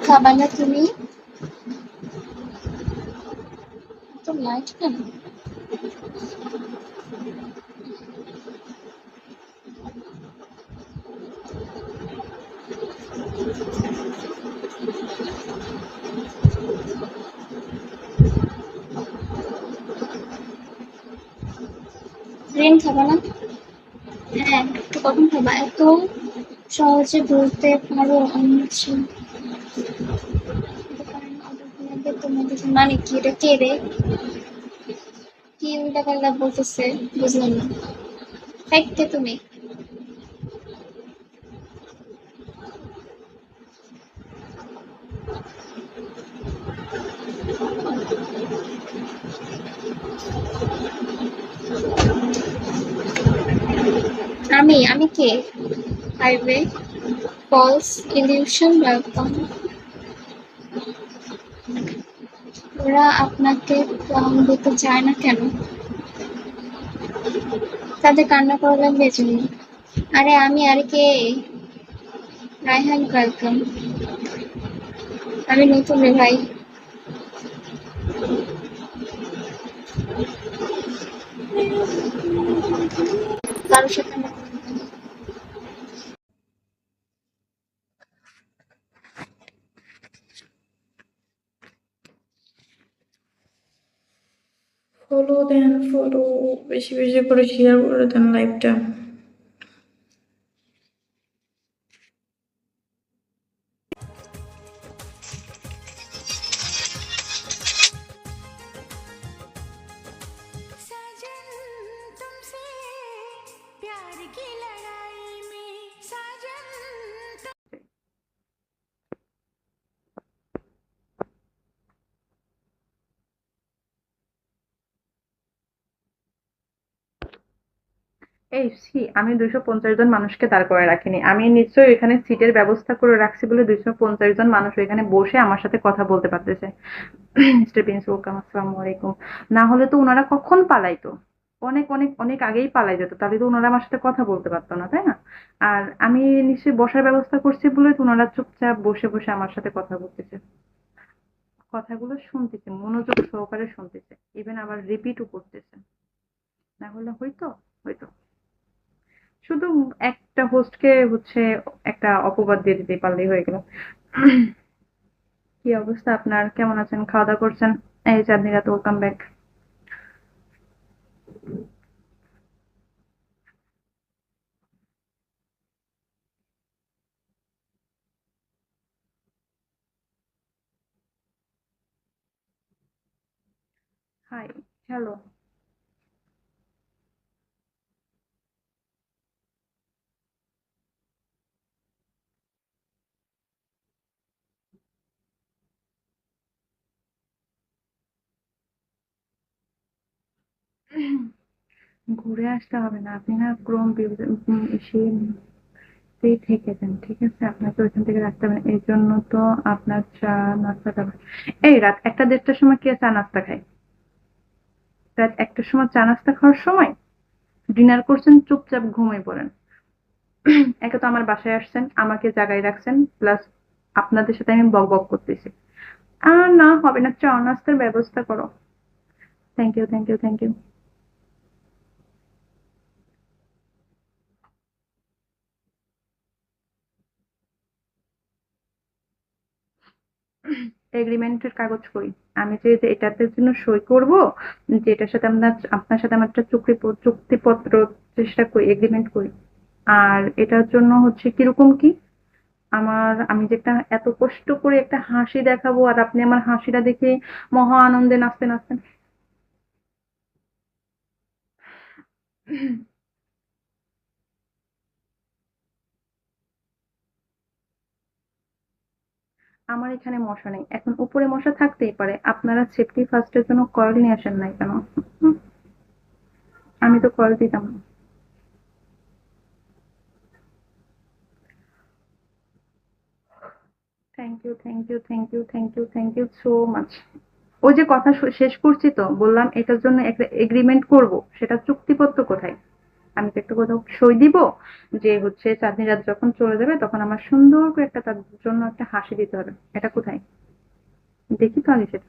খাবা না তুমি? তো লাইট কেন? ব্রেন খাবা না? হ্যাঁ, তো কখন খাবা? এত সহজে বলতে পারো আমি হচ্ছে তোমাদের মানে কি? এটা কে রে? কি উল্টা পাল্টা বলতেছে বুঝলাম না। কে তুমি? আমি কে? Highway falls illusion welcome. ওরা আপনাকে ক্লাউন দিতে চায় না কেন? তাদের কান্না করা লাগবে এজন্য। আরে আমি আর কে? রায়হান ওয়েলকাম। আমি নতুন রে ভাই। কারোর সাথে আমার ফলো দেন, ফলো বেশি বেশি করে শেয়ার করে দেন লাইভটা। এই আমি 250 জন মানুষকে দাঁড় করে রাখিনি, আমি নিশ্চয়ই এখানে সিটের ব্যবস্থা করে রাখছি বলে 250 জন মানুষ এখানে বসে আমার সাথে কথা বলতে পারতেছে। মিস্টার প্রিন্স ওয়েলকাম, আসসালামু আলাইকুম। না হলে তো ওনারা কখন পালাইতো, অনেক অনেক অনেক আগেই পালাই যেত, তাহলে তো ওনারা আমার সাথে কথা বলতে পারতো না, তাই না? আর আমি নিশ্চয়ই বসার ব্যবস্থা করছি বলে তো ওনারা চুপচাপ বসে বসে আমার সাথে কথা বলতেছে, কথাগুলো শুনতেছে, মনোযোগ সহকারে শুনতেছে, ইভেন আবার রিপিটও করতেছে। না হলে হয়তো হয়তো শুধু একটা হোস্টকে হচ্ছে একটা অপবাদ দিয়ে দিতে পারলেই হয়ে গেল। কি অবস্থা আপনার? কেমন আছেন? খাওয়া দাওয়া করছেন? এই চাঁদনি রাত, ওয়েলকাম ব্যাক। High, hello. ঘুরে আসতে হবে না, আপনি না ক্রোম এসে থেকে যান, ঠিক আছে? আপনাকে ওইখান থেকে রাখতে হবে না, এই জন্য তো আপনার চা নাস্তাটা। এই রাত 1টা 1:30টার সময় কে চা নাস্তা খায়? রাত 1টার সময় চা নাস্তা খাওয়ার সময়? ডিনার করছেন, চুপচাপ ঘুমিয়ে পড়েন। একে তো আমার বাসায় আসছেন, আমাকে জাগায় রাখছেন, প্লাস আপনাদের সাথে আমি বক বক করতেছি। না হবে না, চা নাস্তার ব্যবস্থা করো। Thank you, thank you, thank you. এগ্রিমেন্টের কাগজ কই? আমি যে এটাতে জন্য সই করব, যে এটার সাথে আপনার সাথে আমার একটা চুক্তিপত্র চেষ্টা করি, এগ্রিমেন্ট করি। আর এটার জন্য হচ্ছে কিরকম কি? আমি যে একটা এত কষ্ট করে একটা হাসি দেখাবো আর আপনি আমার হাসিটা দেখে মহা আনন্দে নাচতে নাচতেন। আমার এখানে মশা নেই, এখন উপরে মশা থাকতেই পারে, আপনারা সেফটি ফার্স্টের জন্য কয়েল নিয়ে আসেন নাই কেন? হুম, আমি তো কয়েল দিতাম না। Thank you, thank you, thank you, thank you, thank you so much. ওই যে কথা শেষ করছি তো, বললাম এটার জন্য একটা এগ্রিমেন্ট করব, সেটা চুক্তিপত্র কোথায়? আমি তো একটা কোথাও সই দিব যে হচ্ছে চাঁদনি রাত যখন চলে যাবে তখন আমার সুন্দর করে একটা তার জন্য একটা হাসি দিতে হবে। এটা কোথায়? দেখি তো আগে সেটা।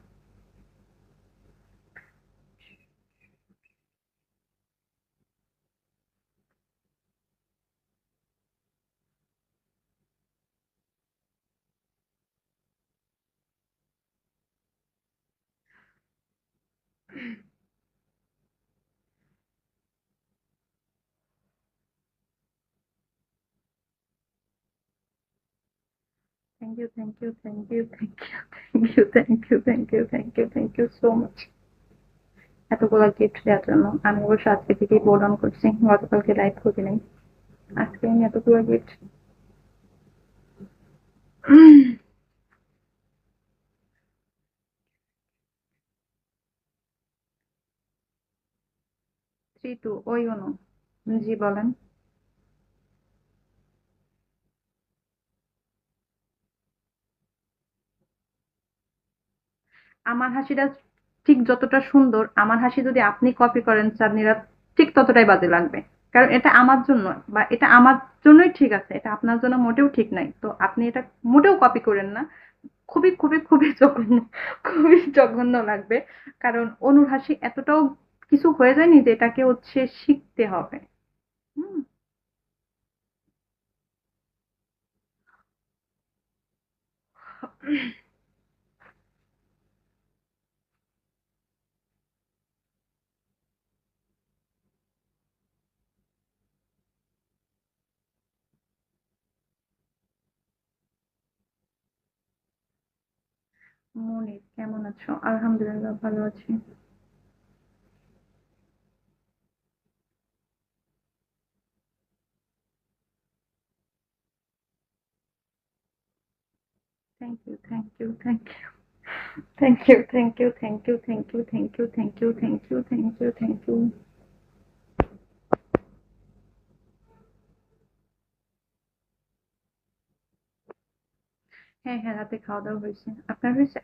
Thank you, thank you, thank you, thank you, thank you, thank you, thank you, thank you so much এতগুলো গিফট দেওয়ার জন্য। আমি অবশ্য আজকে থেকেই বোর্ড অন করছি, গতকালকে লাইভ করি নাই। আজকে আমি এতগুলো গিফট। 3-2 ওই অনু। জি বলেন। আমার হাসিটা ঠিক যতটা সুন্দর, আমার হাসি যদি আপনি কপি করেন চাঁদনিরা, ঠিক ততটাই বাজে লাগবে। কারণ এটা আমার জন্য, বা এটা আমার জন্যই ঠিক আছে, এটা আপনার জন্য মোটেও ঠিক নাই। তো আপনি এটা মোটেও কপি করেন না। খুবই খুবই খুবই জঘন্য, খুবই জঘন্য লাগবে। কারণ অনুর হাসি এতটাও কিছু হয়ে যায়নি যে এটাকে হচ্ছে শিখতে হবে। হুম। মনির কেমন আছো? আলহামদুলিল্লাহ ভালো আছি। Thank you, thank you, thank you, thank you, thank you, thank you, thank you, thank you, thank you, thank you, thank you, thank you. হ্যাঁ হ্যাঁ, রাতে খাওয়া দাওয়া হয়েছে। আপনার হয়েছে?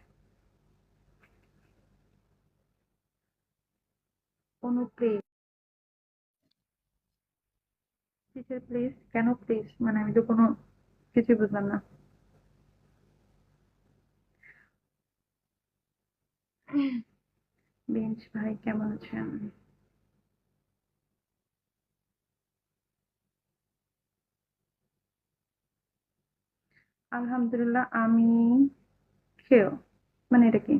অনু প্লিজ। কিসের প্লিজ? কেন প্লিজ? মানে আমি তো কোনো কিছুই বুঝলাম না। বেঞ্চ ভাই কেমন আছেন? আলহামদুলিল্লাহ আমি খেয়েও। মানে এটা কি?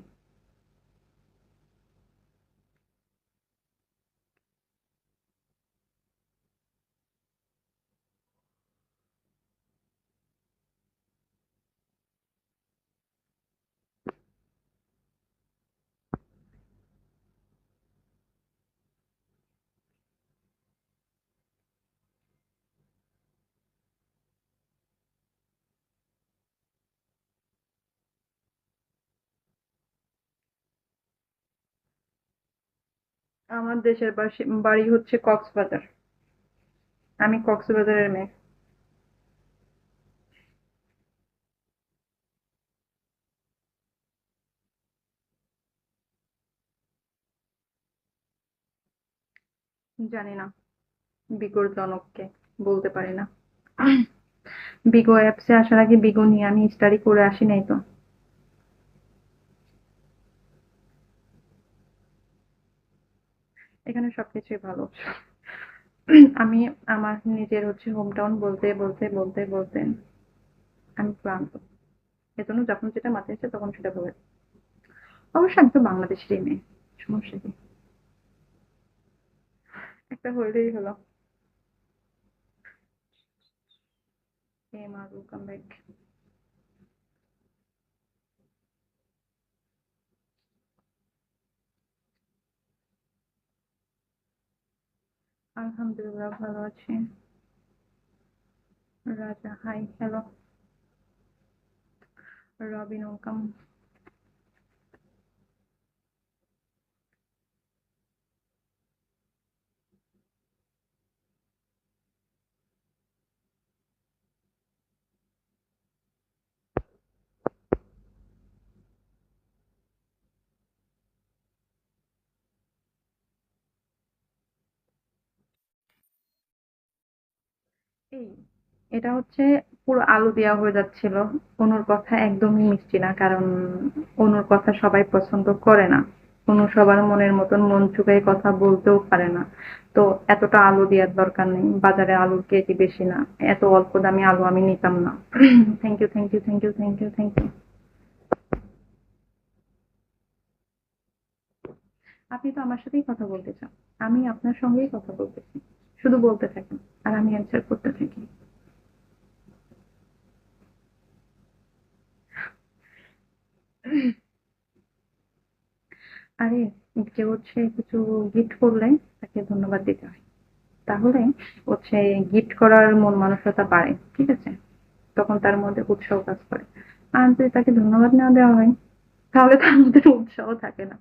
আমার দেশের বাড়ি হচ্ছে কক্সবাজার। আমি কক্সবাজারের মেয়ে। জানি না বিগোর জনককে, বলতে পারি না। বিগো অ্যাপসে আসার আগে বিগো নিয়ে আমি স্টাডি করে আসি নাই তো। এখানে সবকিছুই ভালো। আমি আমার নিজের হচ্ছে হোম টাউন বলতে বলতে বলতে বলতে আমি ক্লান্ত। এজন্য যখন যেটা মাথায় আসে তখন সেটা বলে। অবশ্য আমি তো বাংলাদেশেরই মেয়ে, সমস্যা কি? একটা হইলেই হলো। মা ওয়েলকাম ব্যাক। আলহামদুলিল্লাহ ভালো আছি। রাজা হাই হ্যালো। রবিন ওয়েলকাম। এই এটা হচ্ছে পুরো আলু দেওয়া হয়ে যাচ্ছিল। অনুর কথা একদমই মিষ্টি না, কারণ অনুর কথা সবাই পছন্দ করে না। অনু সবার মনের মতন মন চুকাই কথা বলতেও পারে না। তো এতটা আলু দেওয়ার দরকার নেই, বাজারে আলুর কেজি বেশি না, এত অল্প দামি আলু আমি নিতাম না। Thank you, thank you, thank you, thank you, thank you. আপনি তো আমার সাথেই কথা বলতে চান, আমি আপনার সঙ্গেই কথা বলতেছি। শুধু বলতে থাকেন আর আমি অ্যান্সার করতে থাকি। আরে, কেউ হচ্ছে কিছু গিফট করলে তাকে ধন্যবাদ দিতে হয়। তাহলে হচ্ছে গিফট করার মন মানসিকতা বাড়ে, ঠিক আছে? তখন তার মধ্যে উৎসাহ কাজ করে। আর যদি তাকে ধন্যবাদ না দেওয়া হয়, তাহলে তার মধ্যে উৎসাহ থাকে না।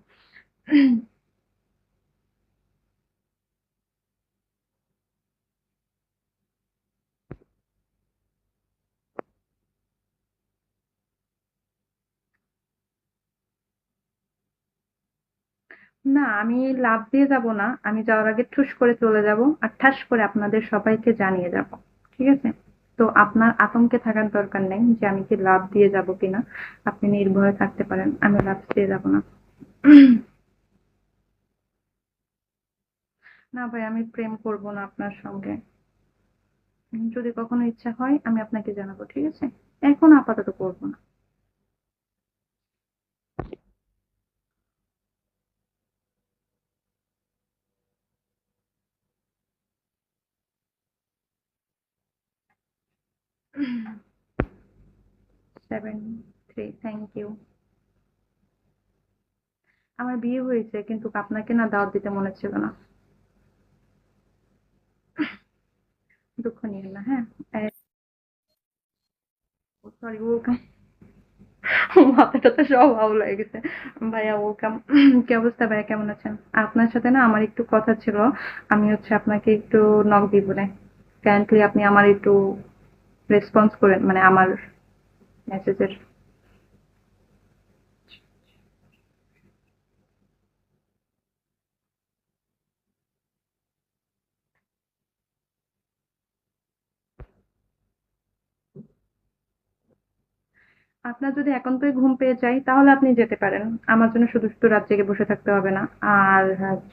না, আমি লাফ দিয়ে যাব না। আমি যাওয়ার আগে ঠুস করে চলে যাব আর ঠাস করে আপনাদের সবাইকে জানিয়ে যাব। ঠিক আছে? তো আপনার আতঙ্কে থাকার দরকার নেই যে আমি কি লাফ দিয়ে যাব কিনা। আপনি নির্ভয়ে থাকতে পারেন, আমি লাফ দিয়ে যাব না। না ভাই, আমি প্রেম করব না আপনার সঙ্গে। যদি কখনো ইচ্ছা হয় আমি আপনাকে জানাবো, ঠিক আছে? এখন আপাতত করব না। 7 3, থ্যাংক ইউ। আমার বিয়ে হয়েছে, কিন্তু আপনাকে না দাওয়াত দিতে মনে ছিল না। দুঃখ নিয়েন না, হ্যাঁ? Sorry, welcome. মাথাটা তো সব আউল হয়ে গেছে। ভাইয়া ওয়েলকাম। কি অবস্থা ভাইয়া, কেমন আছেন? আপনার সাথে না আমার একটু কথা ছিল। আমি হচ্ছে আপনাকে একটু নক দিব না, কাইন্ডলি আপনি আমার একটু রেসপন্স করেন, মানে আমার মেসেজের। আপনার যদি একান্তই ঘুম পেয়ে যায় তাহলে আপনি যেতে পারেন। আমার জন্য শুধু শুধু রাত জেগে বসে থাকতে হবে না। আর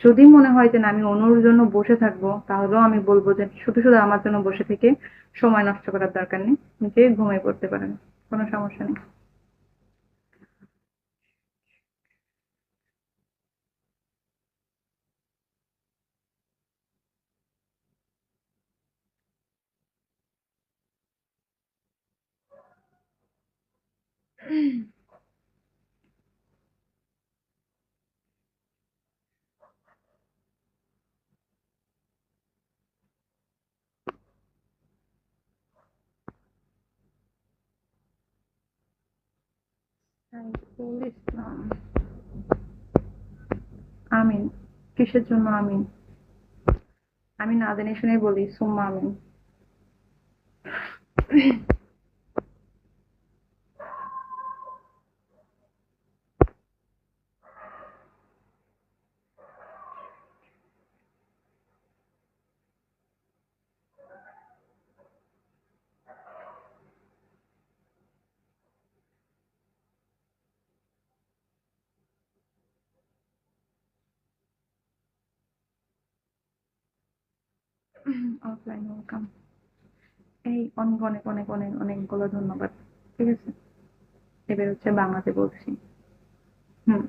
যদি মনে হয় যে না আমি অনুর জন্য বসে থাকবো, তাহলেও আমি বলবো যে শুধু শুধু আমার জন্য বসে থেকে সময় নষ্ট করার দরকার নেই। যে ঘুমিয়ে পড়তে পারেন, কোনো সমস্যা নেই। সাইফুল ইসলাম। আমিন। কিসের জন্য আমিন? আমি না জেনে শুনে বলি সুম্মা আমিন। Offline welcome. এই অনেক অনেক অনেক অনেক অনেকগুলো ধন্যবাদ। ঠিক আছে, এবার হচ্ছে বাংলাতে বলছি। হুম।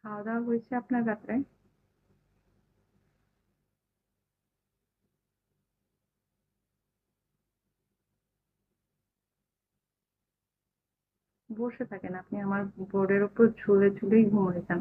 খাওয়া দাওয়া হয়েছে আপনার রাত্রে? বসে থাকেন, আপনি আমার বোর্ডের উপর ঝুলে ঝুলেই ঘুমিয়ে যান।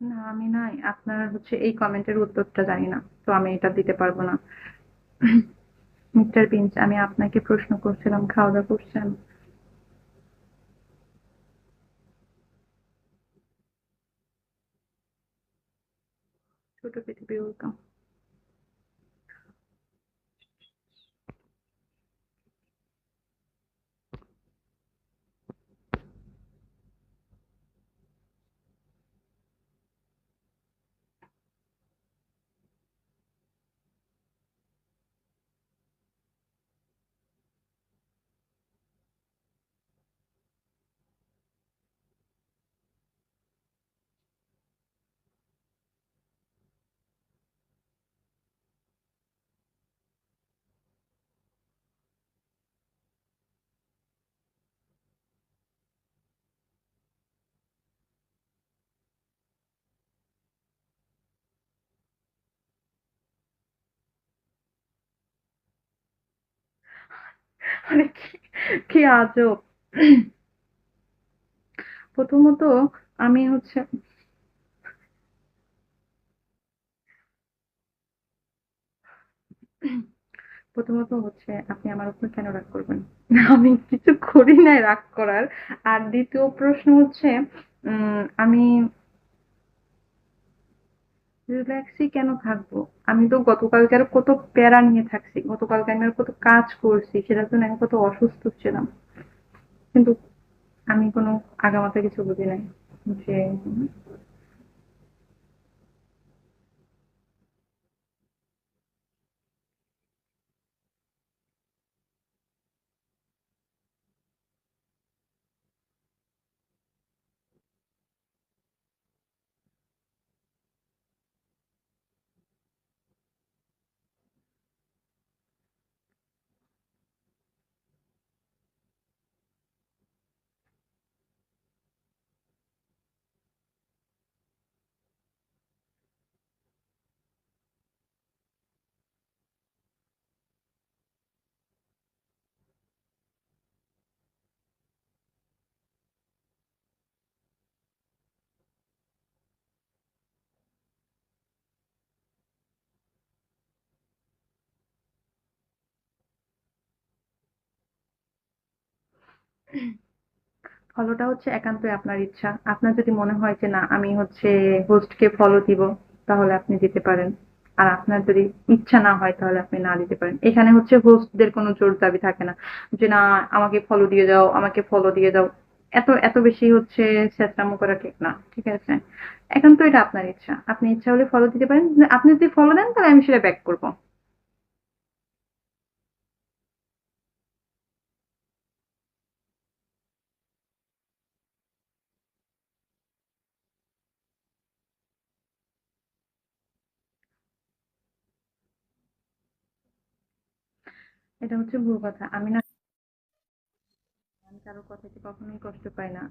না, আমি না আপনার হচ্ছে এই কমেন্টের উত্তরটা জানি না। তো আমি এটা দিতে পারব না। মিস্টার বিনস, আমি আপনাকে প্রশ্ন করছিলাম, খাওয়া-দাওয়া করছেন? ছোট পৃথিবী ওয়েলকাম। মানে কি, কি আজব! প্রথমত আমি হচ্ছে প্রথমত হচ্ছে আপনি আমার উপর কেন রাগ করবেন? আমি কিছু করি নাই রাগ করার। আর দ্বিতীয় প্রশ্ন হচ্ছে আমি রিল্যাক্সই কেন থাকবো? আমি তো গতকালকে আরো কত প্যারা নিয়ে থাকছি। গতকালকে আমি আরো কত কাজ করছি। সেটার জন্য আমি কত অসুস্থ ছিলাম। কিন্তু আমি কোনো আগামাথা কিছু বুঝি নাই। যে ফলোটা হচ্ছে একান্তই আপনার ইচ্ছা। আপনার যদি মনে হয় যে না আমি হচ্ছে হোস্টকে ফলো দিব, তাহলে আপনি দিতে পারেন। আর আপনার যদি ইচ্ছা না হয় তাহলে আপনি না দিতে পারেন। এখানে হচ্ছে হোস্টদের কোনো জোর দাবি থাকে না যে না আমাকে ফলো দিয়ে যাও, আমাকে ফলো দিয়ে যাও। এত বেশি হচ্ছে চেঁচামেচি করা ঠিক না। ঠিক আছে? একান্ত এটা আপনার ইচ্ছা। আপনি ইচ্ছা হলে ফলো দিতে পারেন। আপনি যদি ফলো দেন তাহলে আমি সেটা ব্যাক করব। এটা হচ্ছে ভুল কথা। আমি কারো কথাতে কখনোই কষ্ট পাই না।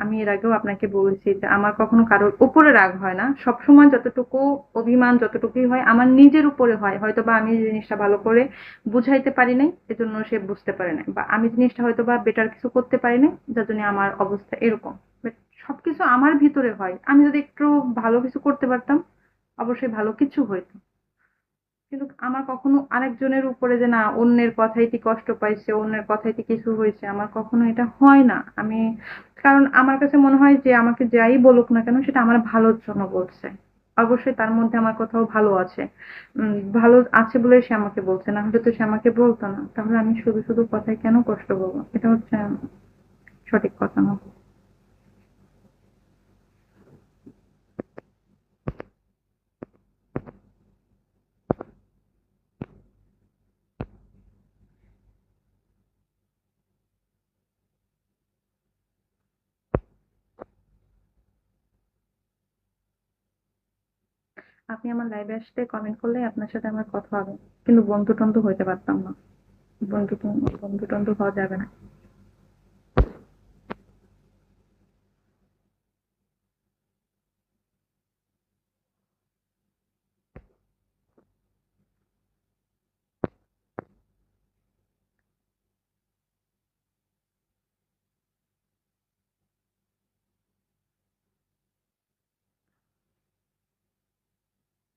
আমি এর আগেও আপনাকে বলেছি যে আমার কখনো কারোর উপরে রাগ হয় না। সবসময় যতটুকু অভিমান যতটুকুই হয় আমার নিজের উপরে হয়। হয়তোবা আমি জিনিসটা ভালো করে বুঝাইতে পারি নাই, এজন্য সে বুঝতে পারে নাই। বা আমি জিনিসটা হয়তোবা বেটার কিছু করতে পারি নাই, যার জন্য আমার অবস্থা এরকম। বাট সবকিছু আমার ভিতরে হয়। আমি যদি একটু ভালো কিছু করতে পারতাম, অবশ্যই ভালো কিছু হইতো। কিন্তু আমার কখনো আরেকজনের উপরে যে না অন্যের কথাইতে কষ্ট পাইছে, অন্যের কথাইতে কিছু হয়েছে, আমার কখনো এটা হয় না। আমি কারণ আমার কাছে মনে হয় যে আমাকে যাই বলুক না কেন সেটা আমার ভালোর জন্য বলছে। অবশ্যই তার মধ্যে আমার কোথাও ভালো আছে। ভালো আছে বলে সে আমাকে বলছে, না হলে তো সে আমাকে বলতো না। তাহলে আমি শুধু কথায় কেন কষ্ট পাবো? এটা হচ্ছে সঠিক কথা না। আপনি আমার লাইভে আসলে কমেন্ট করলে আপনার সাথে আমার কথা হবে। কিন্তু বন্ধু টন্ধু হইতে পারতাম না। বন্ধু টন্ধু হওয়া যাবে না।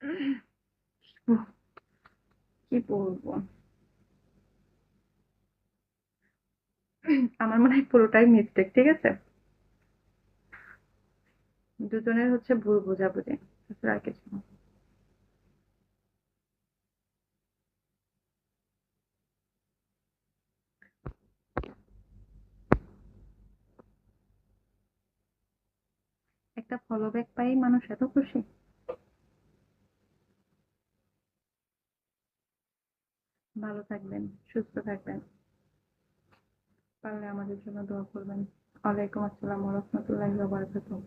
উহ, কি বলবো? আমার মনে হয় পুরোটাই মিস্টেক, ঠিক আছে? দুজনের হচ্ছে ভুল বোঝাবুঝি, তাছাড়া আর কিছু না। একটা ফলো ব্যাক পাই মানুষ এত খুশি। ভালো থাকবেন, সুস্থ থাকবেন, পারলে আমাদের জন্য দোয়া করবেন। ওয়ালাইকুম আসসালাম ওয়া রাহমাতুল্লাহি ওয়া বারাকাতুহু।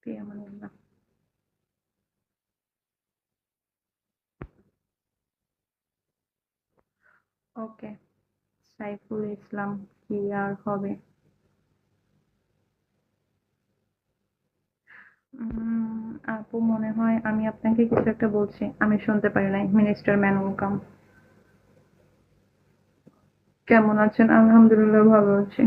ফি আমানিল্লাহ। ওকে, সাইফুল ইসলাম, কি আর হবে? আপু মনে হয় আমি আপনাকে কিছু একটা বলছি, আমি শুনতে পারি নাই। মিনিস্টার ম্যানকাম, কেমন আছেন? আলহামদুলিল্লাহ ভালো আছি।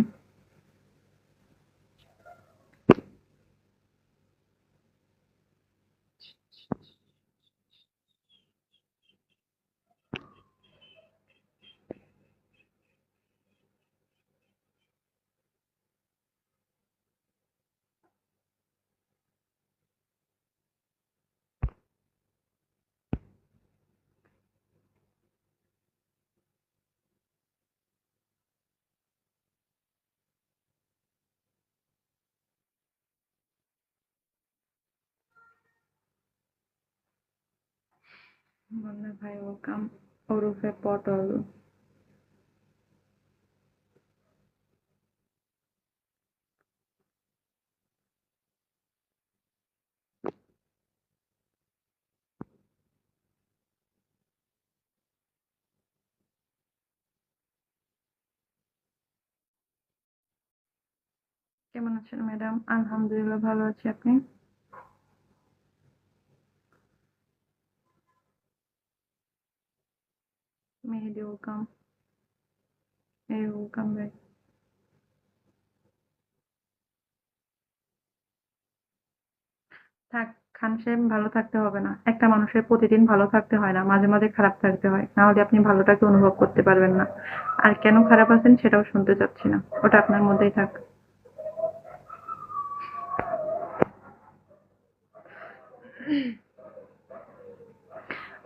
মান্না ভাই ওয়েলকাম, ওরফে পটল। কেমন আছেন ম্যাডাম? আলহামদুলিল্লাহ ভালো আছি, আপনি? মেহেদি ওয়েলকাম, এই ওয়েলকাম ব্যাক। থাক, খান সাহেব ভালো থাকতে হবে না। একটা মানুষের প্রতিদিন ভালো থাকতে হয় না, মাঝে মাঝে খারাপ থাকতে হয়, না হলে আপনি ভালোটাকে অনুভব করতে পারবেন না। আর কেন খারাপ আছেন সেটাও শুনতে চাচ্ছি না, ওটা আপনার মধ্যেই থাক।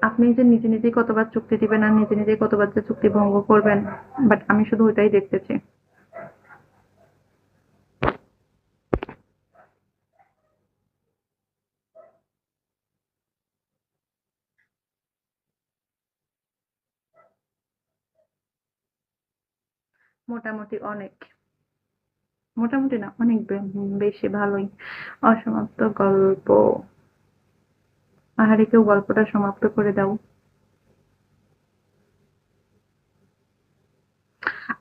আপনি যে নিজে নিজেই কতবার চুক্তি দিবেন আর নিজে নিজেই কতবার যে চুক্তি ভঙ্গ করবেন, বাট আমি শুধু ওইটাই দেখতেছি। মোটামুটি অনেক, মোটামুটি না অনেক বেশি ভালোই। অসমাপ্ত গল্প, আহারে কেউ গল্পটা সমাপ্ত করে দাও।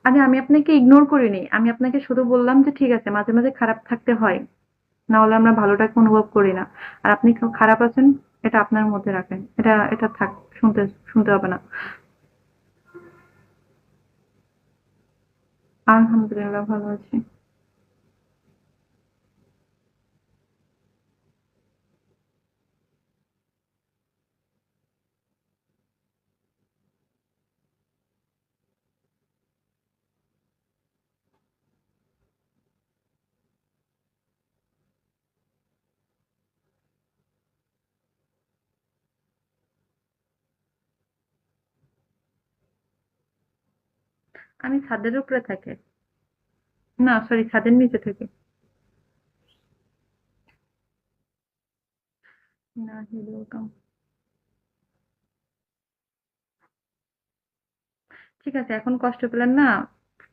আরে আমি আপনাকে ইগনোর করিনি, আমি আপনাকে শুধু বললাম যে ঠিক আছে মাঝে মাঝে খারাপ থাকতে হয়, না হলে আমরা ভালোটাকে অনুভব করি না। আর আপনি খারাপ আছেন, এটা আপনার মধ্যে রাখেন, এটা এটা থাক, শুনতে শুনতে হবে না। আলহামদুলিল্লাহ ভালো আছি। আমি ছাদের উপরে থাকি। না সরি, ছাদের নিচে থাকি। না ওয়েলকাম। ঠিক আছে, এখন কষ্ট পেলেন না,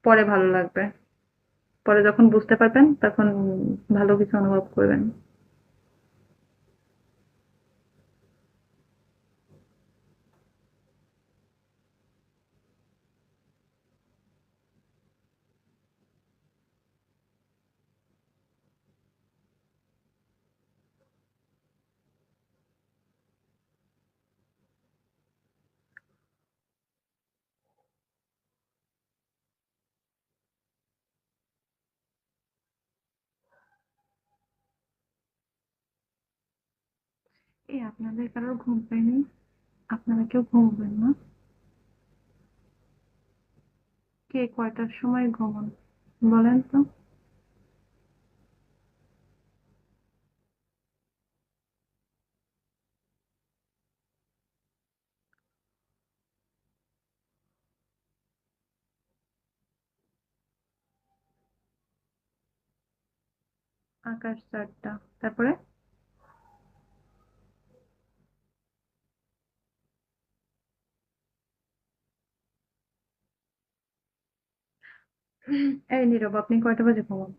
পরে ভালো লাগবে। পরে যখন বুঝতে পারবেন তখন ভালো কিছু অনুভব করবেন। এই আপনাদের কারোর ঘুম পায়নি? আপনারা কেউ ঘুমোবেন না? কে কয়টার সময় ঘুমান বলেন তো? আকাশ ৪টা, তারপরে? এই নীরব, আপনি কয়টা বাজে ঘুমান?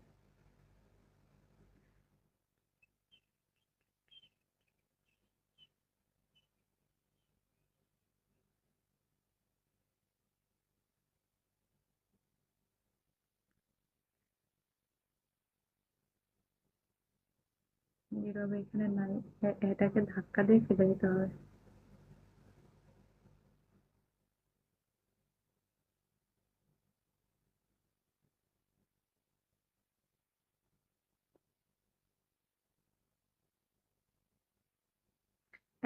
নীরব এখানে নাই। এটাকে ধাক্কা দিয়ে ফেলে দিতে হবে।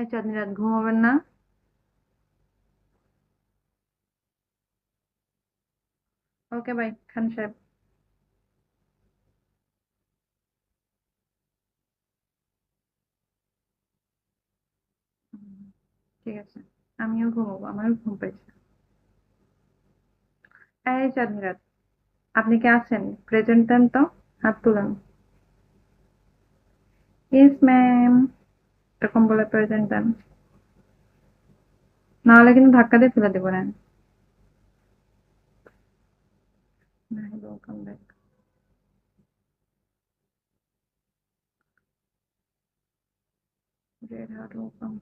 এই চাঁদনি রাত ঘুমাবেন না? ওকে বাই খান সাহেব। হুম, ঠিক আছে, আমিও ঘুমাবো, আমারও ঘুম পাইছে। এই চাঁদনি রাত, আপনি কি আছেন? প্রেজেন্ট দেন তো, হাত তুলেন। ইয়েস ম্যাম, এরকম বলে প্রেজেন্ট দেন, নাহলে কিন্তু ধাক্কা দিয়ে ফেলে দেবো না। Welcome back. Red heart welcome.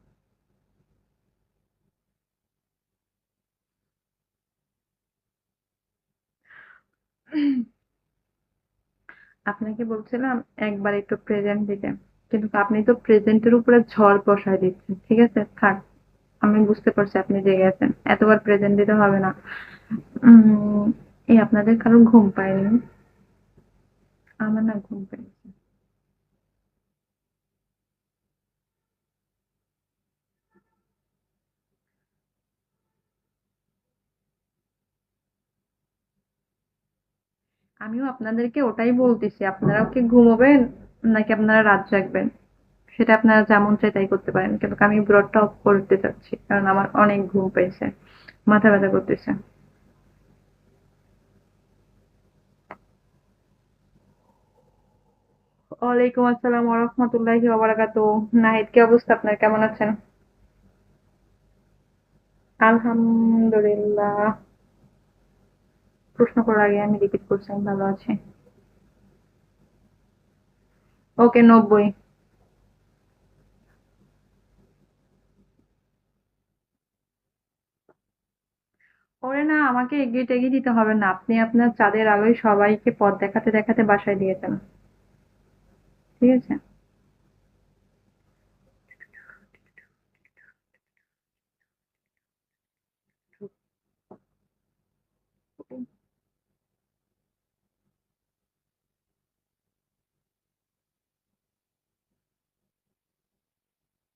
আপনাকে বলছিলাম একবার একটু প্রেজেন্ট দিতে, কিন্তু আপনি তো প্রেজেন্টের উপরে ঝড় বসায় দিচ্ছেন। ঠিক আছে, থাক, আমি বুঝতে পারছি আপনি জেগে আছেন, এতবার প্রেজেন্ট দিতে হবে না। উম, এই আপনাদের কারো ঘুম পায়নি? আমার না ঘুম পেয়েছে। আমিও আপনাদেরকে ওটাই বলতেছি, আপনারাও কি ঘুমোবেন নাকি আপনারা রাত জাগবেন? সেটা আপনারা যেমন চাই তাই করতে পারেন, কিন্তু আমি ব্লডটা অফ করতে চাচ্ছি কারণ আমার অনেক ঘুম পেয়েছে, মাথা ব্যথা করতেছে। ওয়ালাইকুম আসসালাম ওয়া রাহমাতুল্লাহি ওয়া বারাকাতুহু। নাহিদ, কি অবস্থা আপনার? কেমন আছেন? আলহামদুলিল্লাহ। প্রশ্ন করার আগে আমি রিপিট করছি আমি ভালো আছি। ওকে ৯০। ওরে না, আমাকে এগিয়ে টেগিয়ে দিতে হবে না, আপনি আপনার চাঁদের আলোয় সবাইকে পথ দেখাতে দেখাতে বাসায় দিয়েছেন। ঠিক আছে।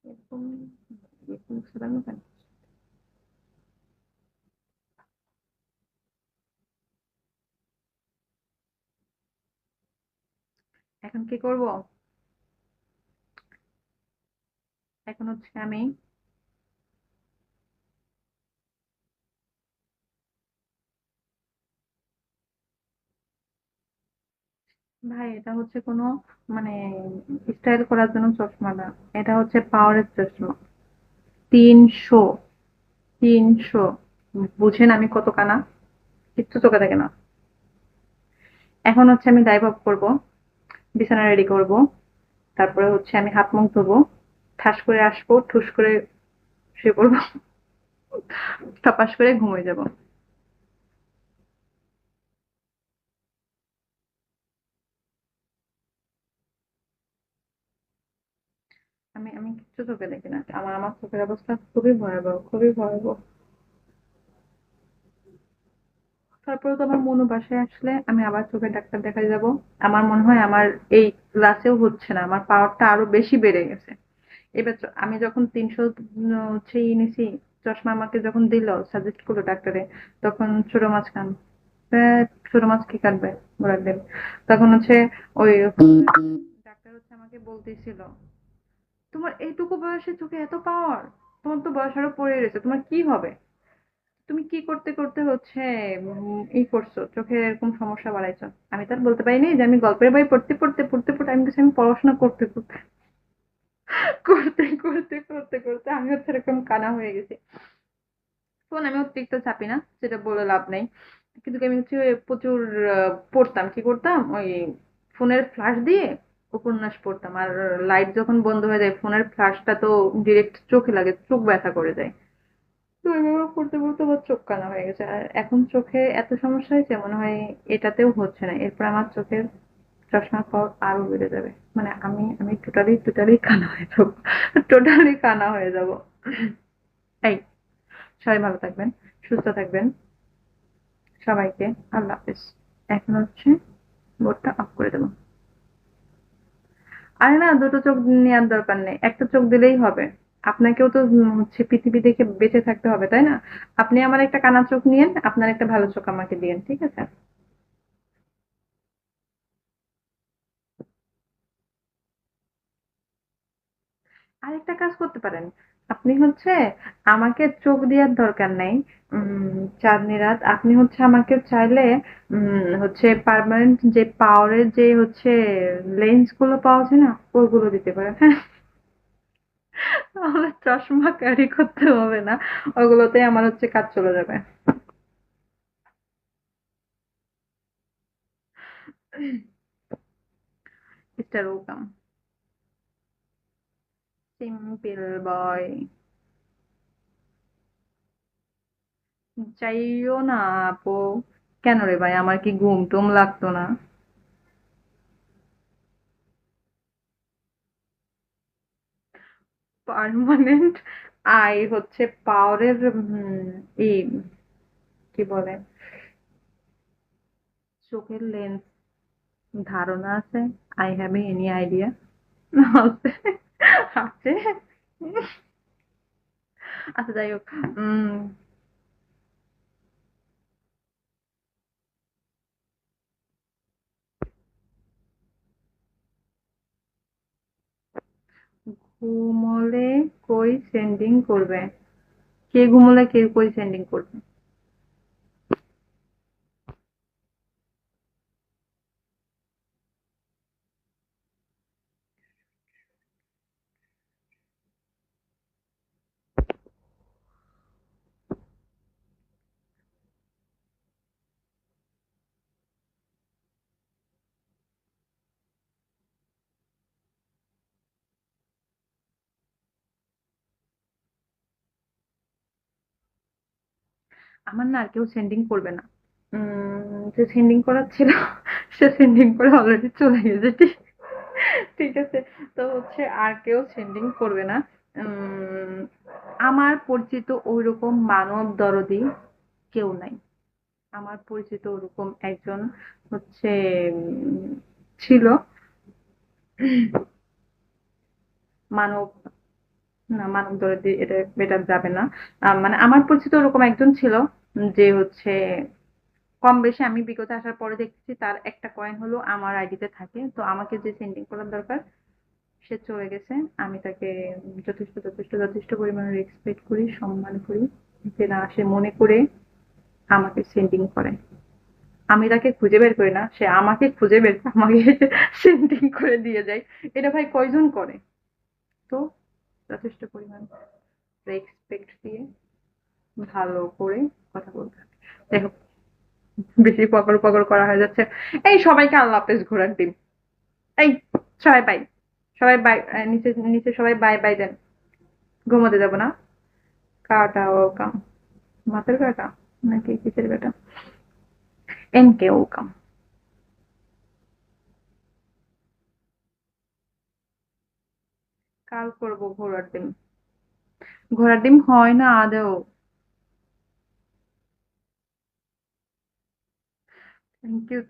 এরকম এরকম সাজানো কেন? এখন কি করব? এখন হচ্ছে আমি, ভাই এটা হচ্ছে কোনো মানে স্টাইল করার জন্য চশমা না, এটা হচ্ছে পাওয়ারের চশমা। ৩০০, ৩০০। বুঝেন আমি কত কানা? কিচ্ছু চোখে থাকে না। এখন হচ্ছে আমি ডাইভ অফ করবো, বিছানা রেডি করব, তারপরে হচ্ছে আমি হাত মুখ ধোবো, ঠাস করে আসবো, ঠুস করে শুয়ে পড়বো, টপাস করে ঘুমিয়ে যাব। আমি আমি কিচ্ছু চোখে দেখি না, আমার আমার চোখের অবস্থা খুবই ভয়াবহ, খুবই ভয়াবহ। তারপরে তো আমার মনু বাসায় আসলে আমি আবার চোখের ডাক্তার দেখাতে যাব। আমার মনে হয় আমার এই ক্লাসেও হচ্ছে না, আমার পাওয়ারটা আরো বেশি বেড়ে গেছে। এবার আমি যখন 300 হচ্ছে নিছি, চশমা আমাকে যখন দিল, সাজেস্ট করলো ডাক্তারে, তখন ছোট মাছ খান। ছোট মাছ কি কাটবে, ঘোড়ার ডিম। তখন হচ্ছে ওই ডাক্তার হচ্ছে আমাকে বলতেছিল, তোমার এইটুকু বয়সে চোখে এত পাওয়ার, তোমার তো বয়স আরো পড়ে রয়েছে, তোমার কি হবে, তুমি কি করতে করতে হচ্ছে ই করছো, চোখে এরকম সমস্যা বাড়াইছো। আমি তার বলতে পারিনি যে আমি গল্পের বই পড়তে আমি কিছু, আমি পড়াশোনা করতে করতে করতে আমি হচ্ছে এরকম কানা হয়ে গেছি। ফোন আমি অতিরিক্ত চাপি না, সেটা বলে লাভ নেই। কিন্তু আমি হচ্ছে প্রচুর পড়তাম, কি করতাম, ওই ফোনের ফ্ল্যাশ দিয়ে উপন্যাস পড়তাম। আর লাইট যখন বন্ধ হয়ে যায়, ফোনের ফ্ল্যাশটা তো ডিরেক্ট চোখে লাগে, চোখ ব্যথা করে যায়। তো এভাবে পড়তে পড়তে আমার চোখ কানা হয়ে গেছে। আর এখন চোখে এত সমস্যা হয়েছে, মনে হয় এটাতেও হচ্ছে না, এরপর আমার চোখের চশমার পাওয়ার আরো বেড়ে যাবে। মানে আমি আমি টোটালি কানা হয়ে যাবো, টোটালি কানা হয়ে যাব। এই, সবাই ভালো থাকবেন, সুস্থ থাকবেন। সবাইকে আল্লাহ হাফেজ। এখন হচ্ছে বোর্ডটা অফ করে দেবো। আরে না, দুটো চোখ নেওয়ার দরকার নেই, একটা চোখ দিলেই হবে। আপনাকেও তো হচ্ছে পৃথিবী দেখে বেঁচে থাকতে হবে, তাই না? আপনি আমার একটা কানা চোখ নিয়েন, আপনার একটা ভালো চোখ আমাকে দিয়েন, ঠিক আছে? আরেকটা কাজ করতে পারেন, আপনি হচ্ছে আমাকে চোখ দেওয়ার দরকার নাই। চাঁদনি রাত, আপনি হচ্ছে আমাকে চাইলে হচ্ছে পার্মানেন্ট যে পাওয়ারের যে হচ্ছে লেন্স গুলো পাওয়া যায় না, ওগুলো দিতে পারেন, হ্যাঁ? তাহলে চশমা ক্যারি করতে হবে না, ওগুলোতে আমার হচ্ছে কাজ চলে যাবে। মিস্টার ওকাম, সিম্পল বয়। যাইও না আপু। কেন রে ভাই, আমার কি ঘুম টুম লাগতো না? পার্মানেন্ট আই হচ্ছে পাওয়ারের ই কি বলে, চোখের লেন্স ধারণা আছে? I have any idea? আছে, আছে। আচ্ছা, যাই হোক। উম ঘুমোলে কই সেন্ডিং করবে? কে ঘুমোলে কে কই সেন্ডিং করবে? আমার না আর কেউ সেন্ডিং করবে না। যে সেন্ডিং করার ছিল, সে সেন্ডিং করে অলরেডি চলে গেছে, ঠিক, ঠিক আছে? তো হচ্ছে আর কেউ সেন্ডিং করবে না। উম আমার পরিচিত ওইরকম মানব দরদি কেউ নাই। আমার পরিচিত ওরকম একজন হচ্ছে ছিল মানব, না মানব দরদি এটা, এটা যাবে না। মানে আমার পরিচিত ওরকম একজন ছিল, যে হচ্ছে কম বেশি আমি বিগত আসার পরে দেখতেছি তার একটা কয়েন হলো আমার আইডিতে থাকে। তো আমাকে যে সেন্ডিং করার দরকার, সে চলে গেছে। আমি তাকে যথেষ্ট পরিমাণে রেসপেক্ট করি, সম্মান করি, যে না, সে মনে করে আমাকে সেন্ডিং করে। আমি তাকে খুঁজে বের করি না, সে আমাকে খুঁজে বের করে আমাকে সেন্ডিং করে দিয়ে যায়। এটা ভাই কয়জন করে? তো যথেষ্ট পরিমাণ রেসপেক্ট দিয়ে ভালো করে কথা বলতে হবে। যাই হোক, বেশি পকর করা হয়ে যাচ্ছে। এই, সবাইকে আল্লাহ হাফেজ, ঘোড়ার ডিম। এই, সবাই বাই, সবাই বাই। নিচে নিচে সবাই বাই বাই দেন। ঘুমোতে যাবো না? কাটা ও কাম, মাথার কাটা নাকি কিসের কাটা? এম কে ও কাম। কাল করবো ঘোড়ার ডিম। ঘোড়ার ডিম হয় না আদেও। Thank you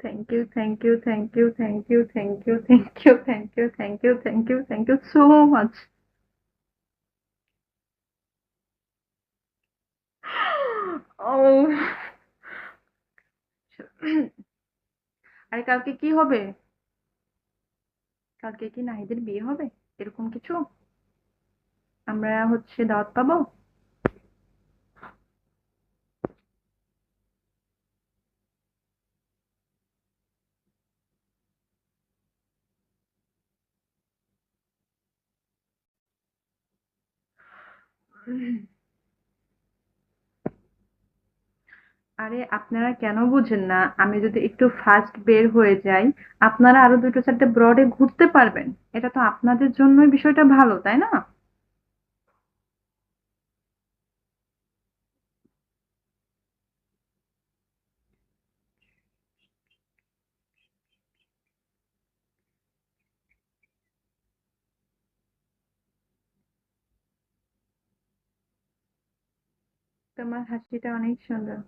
so much. ও আরে কালকে কি হবে? কালকে কি নাহিদের বিয়ে হবে? এরকম কিছু? আমরা হচ্ছে দাওয়াত পাবো? আরে আপনারা কেন বুঝেন না? আমি যদি একটু ফাস্ট বের হয়ে যাই, আপনারা আরো ২টো-৪টে ব্রডে ঘুরতে পারবেন। এটা তো আপনাদের জন্যই বিষয়টা ভালো, তাই না? তোমার হাসিটা অনেক সুন্দর।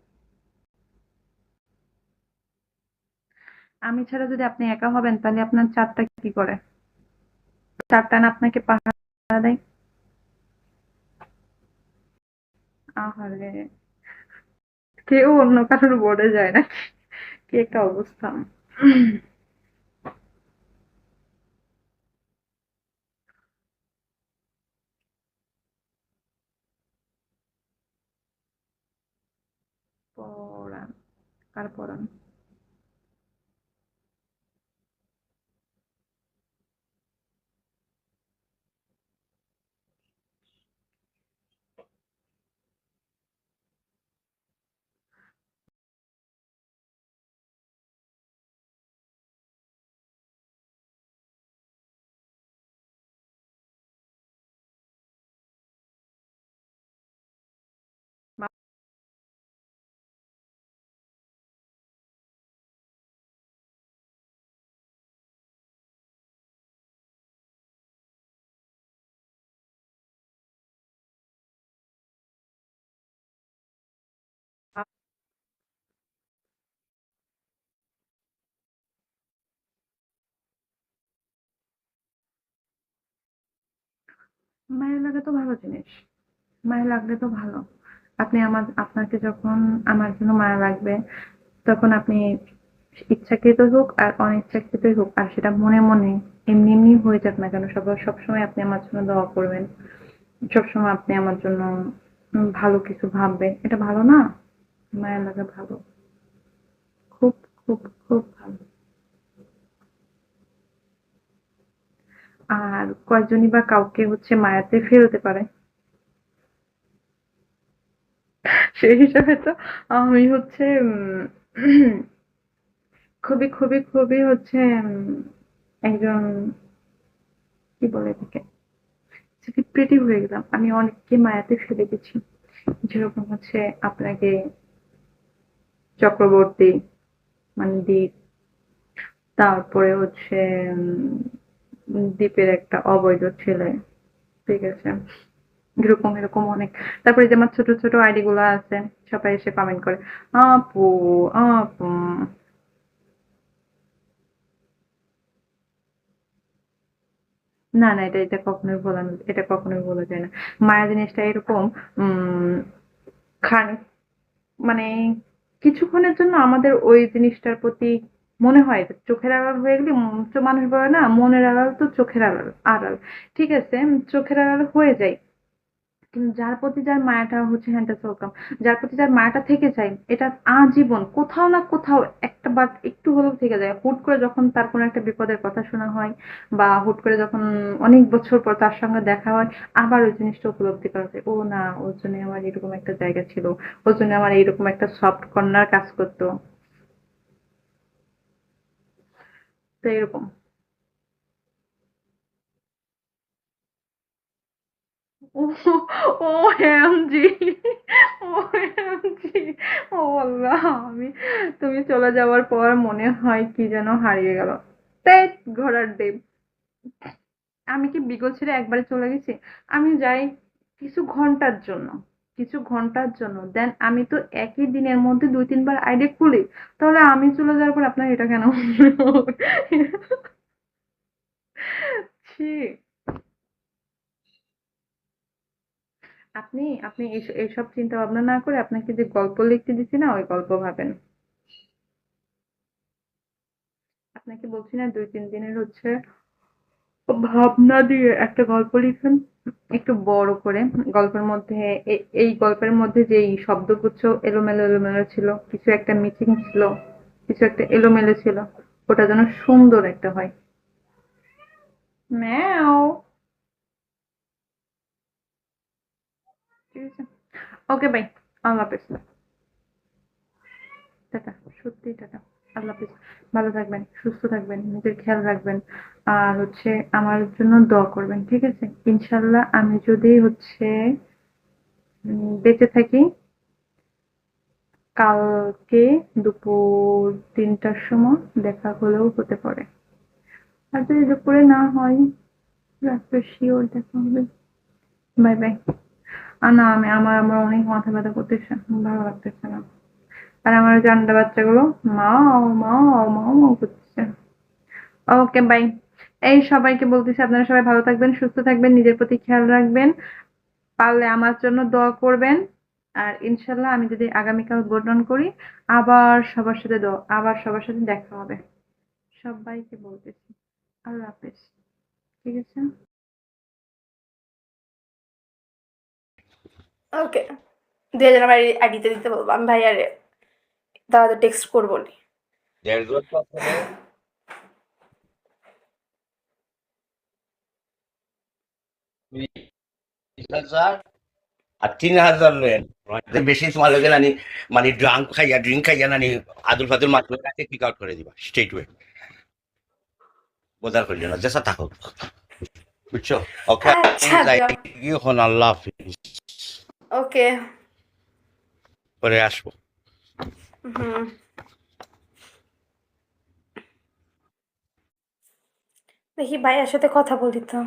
আমি ছাড়া যদি আপনি একা হবেন তাহলে আপনার চাঁদটা কি করে? চাঁদটা না আপনাকে পাহারা দেয়? আহারে! কেউ অন্য কারোর বোর্ডে যায় নাকি? কি একটা অবস্থা! পড়ান, কার পড়ান? মায়া লাগা তো ভালো জিনিস। মায়া লাগলে তো ভালো। আপনাকে যখন আমার জন্য মায়া লাগবে, তখন আপনি ইচ্ছাকৃত হোক আর অনিচ্ছাকৃতই হোক, আর সেটা মনে মনে এমনি এমনি হয়ে যাক না কেন, সবসময় আপনি আমার জন্য দোয়া করবেন। সবসময় আপনি আমার জন্য ভালো কিছু ভাববেন। এটা ভালো না? মায়া লাগা ভালো। খুব, খুব, খুব ভালো। আর কয়জনই বা কাউকে হচ্ছে মায়াতে ফেলতে পারে? সেই হিসাবে তো আমি হচ্ছে খুবই, খুবই, খুবই হচ্ছে একজন, কি বলে এটাকে? সেলিব্রিটি হয়ে গেলাম। আমি অনেককে মায়াতে ফেলে গেছি। যেরকম হচ্ছে আপনাকে চক্রবর্তী, মানে দ্বীপ, তারপরে হচ্ছে দ্বীপের একটা অবৈধ ছেলে, ঠিক আছে? এরকম অনেক। তারপরে যে আমার ছোট, ছোট আইডি গুলো আছে, সবাই এসে কমেন্ট করে, আপু, আপু। না, না, এটা কখনোই এটা কখনোই বলা যায় না। মায়া জিনিসটা এরকম, উম খান মানে কিছুক্ষণের জন্য আমাদের ওই জিনিসটার প্রতি মনে হয় যে চোখের আড়াল হয়ে গেলে, তো মানুষ বলে না, মনের আড়াল তো চোখের আড়াল আড়াল। ঠিক আছে, চোখের আড়াল হয়ে যায়। কিন্তু যার প্রতি যার মায়াটা হচ্ছে হ্যান্ডেল ওয়েলকাম, যার প্রতি যার মায়াটা থেকে যায়, এটা আজীবন কোথাও না কোথাও একটা বার একটু হলেও থেকে যায়। হুট করে যখন তার কোনো একটা বিপদের কথা শোনা হয়, বা হুট করে যখন অনেক বছর পর তার সঙ্গে দেখা হয়, আবার ওই জিনিসটা উপলব্ধি করা যায়, ও না, ওর জন্য আমার এরকম একটা জায়গা ছিল, ওর জন্য আমার এইরকম একটা সফট কর্নার কাজ করতো। তো এরকম। ও, ও এমজি, ও এমজি, ও আল্লাহ! আমি, তুমি চলে যাওয়ার পর মনে হয় কি যেন হারিয়ে গেল। ধ্যাৎ, ঘোড়ার ডিম। আমি কি বিগল ছেড়ে একবারে চলে গেছি? আমি যাই কিছু ঘন্টার জন্য, কিছু ঘন্টার জন্য, দেন আমি তো একই দিনের মধ্যে ২-৩ বার আইডি খুলি। তাহলে আমি চলে যাওয়ার পর আপনার এটা কেন মনে হবে? ছি! আপনি আপনি এইসব চিন্তা ভাবনা না করে আপনাকে যে গল্প লিখতে দিছি না, ওই গল্প ভাবেন। আপনাকে বলছি না 2-3 দিনের হচ্ছে ভাবনা দিয়ে একটা গল্প লিখুন, একটু বড় করে। গল্পের মধ্যে এই গল্পের মধ্যে যেই শব্দগুচ্ছ এলোমেলো এলোমেলো ছিল, কিছু একটা মিসিং ছিল, কিছু একটা এলোমেলো ছিল, ওটা যেন সুন্দর একটা হয়। ম্যাও। ঠিক আছে, ওকে বাই, আল্লাহ হাফেজ, টাটা, সত্যি টাটা, আল্লাহ হাফেজ। ভালো থাকবেন, সুস্থ থাকবেন, নিজের খেয়াল রাখবেন। আর হচ্ছে আমার জন্য দোয়া করবেন, ঠিক আছে? ইনশাল্লাহ আমি যদি হচ্ছে বেঁচে থাকি, কালকে দুপুর 3টার সময় দেখা হলেও হতে পারে। আর যদি দুপুরে না হয়, রাত্রে শিওর দেখা হবে। Bye bye. না, আমি আমার আমার অনেক মাথা ব্যথা করতেছে, ভালো লাগতেছে না। আর আমার জান্ডা বাচ্চাগুলো মাও মাও মাও মাও করতেছে। Okay bye. এই সবাইকে বলতেছি, আপনারা সবাই ভালো থাকবেন, সুস্থ থাকবেন, নিজের প্রতি খেয়াল রাখবেন। পারলে আমার জন্য দোয়া করবেন। আর ইনশাল্লাহ আমি যদি আগামীকাল বোর্ডন করি, আবার সবার সাথে দেখা হবে। সবাইকে বলতেছি। আল্লাহ হাফেজ। ঠিক আছে? ওকে, 2000 আমার আইডিতে দিতে বলবো, আমি ভাইয়ারে দাদা টেক্সট করবো নি। দেড় ঘন্টা পরে তুমি 20,000 আর 3,000 লেন বেশি তোমার লগে নানি মানে ড্রিঙ্ক খাইয়া নানি আদুল ফাদুল মাতলে কাছে পিক আউট করে দিবা স্ট্রেট ওয়ে বোঝার করলে না যেসা থাকো বুঝছো ওকে আমি আচ্ছা যাই যাও। গিয়ে এখন আল্লাহ হাফিজ ওকে। পরে আসবো হুম। দেখি ভাইয়ার সাথে কথা বলি তো।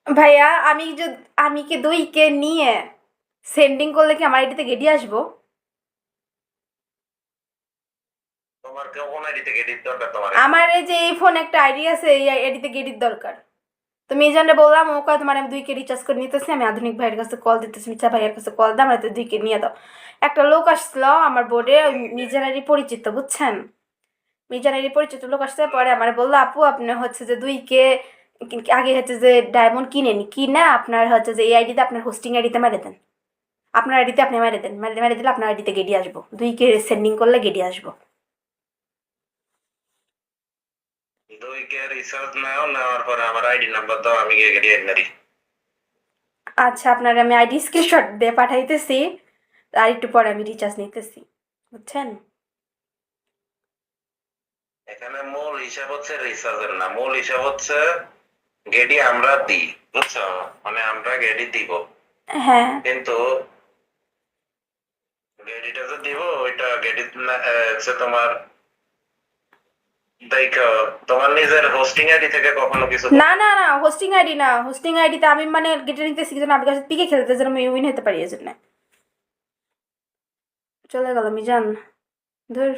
ভাইয়া, আমি কি 2K নিয়ে সেন্ডিং করলে কি আমার আইডিতে গেডি আসবো? তোমার কেউ কোন আইডি থেকে এডিট দরকার তোমার আমার এই যে এই ফোন একটা আইডি আছে, এই আইডিতে গেডির দরকার। তো মিজানরে বললাম, ও কয় তোমার আমি 2K রিচার্জ করে নিতেছি, আমি আধুনিক ভাইয়ের কাছে কল দিতেছি, মিচা ভাইয়ের কাছে কল দাও, আমার 2K নিয়ে দাও। একটা লোক আসলো আমার বোর্ডে, মিজানেরই পরিচিত, বুঝছেন? মিজানেরই পরিচিত লোক আসতে পরে আমার বললো, আপু আপনি হচ্ছে যে 2K আগে হচ্ছে যে ডায়মন্ড কিনেনি, কিনা আপনার হচ্ছে যে এই আইডিতে আপনার হোস্টিং আইডিতে মেরে দেন, আপনার আইডিতে আপনি মেরে দেন, মেরে দিলে আপনার আইডিতে গেডি আসবো, 2K সেন্ডিং করলে গেডি আসবো। 2K রিচার্জ নাও নেওয়ার পরে আমার আইডি নাম্বার দাও আমি গিয়ে গেড়ি এনে দিই আচ্ছা, আপনার আমি আইডি স্ক্রিনশট দিয়ে পাঠাইতেছি, আর একটু পরে আমি রিচার্জ নিতেছি, বুঝছেন? এখানে মূল হিসাব হচ্ছে রিসার্চের না, মূল হিসাব হচ্ছে গেডি আমরা দিই, বুঝছো? মানে আমরা গেডি দিব, হ্যাঁ। কিন্তু গেডিটা যে দিব ওইটা গেডি হচ্ছে তোমার দেখো তোমার নিজের হোস্টিং আইডি থেকে কখনো কিছু না না না, হোস্টিং আইডি না, হোস্টিং আইডিতে আমি মানে গেটে নিতেছি যেন আমি কাছে পিকে খেলতে যেন আমি উইন হতে পারি, এই জন্য চলে গেল মিজান, ধুর।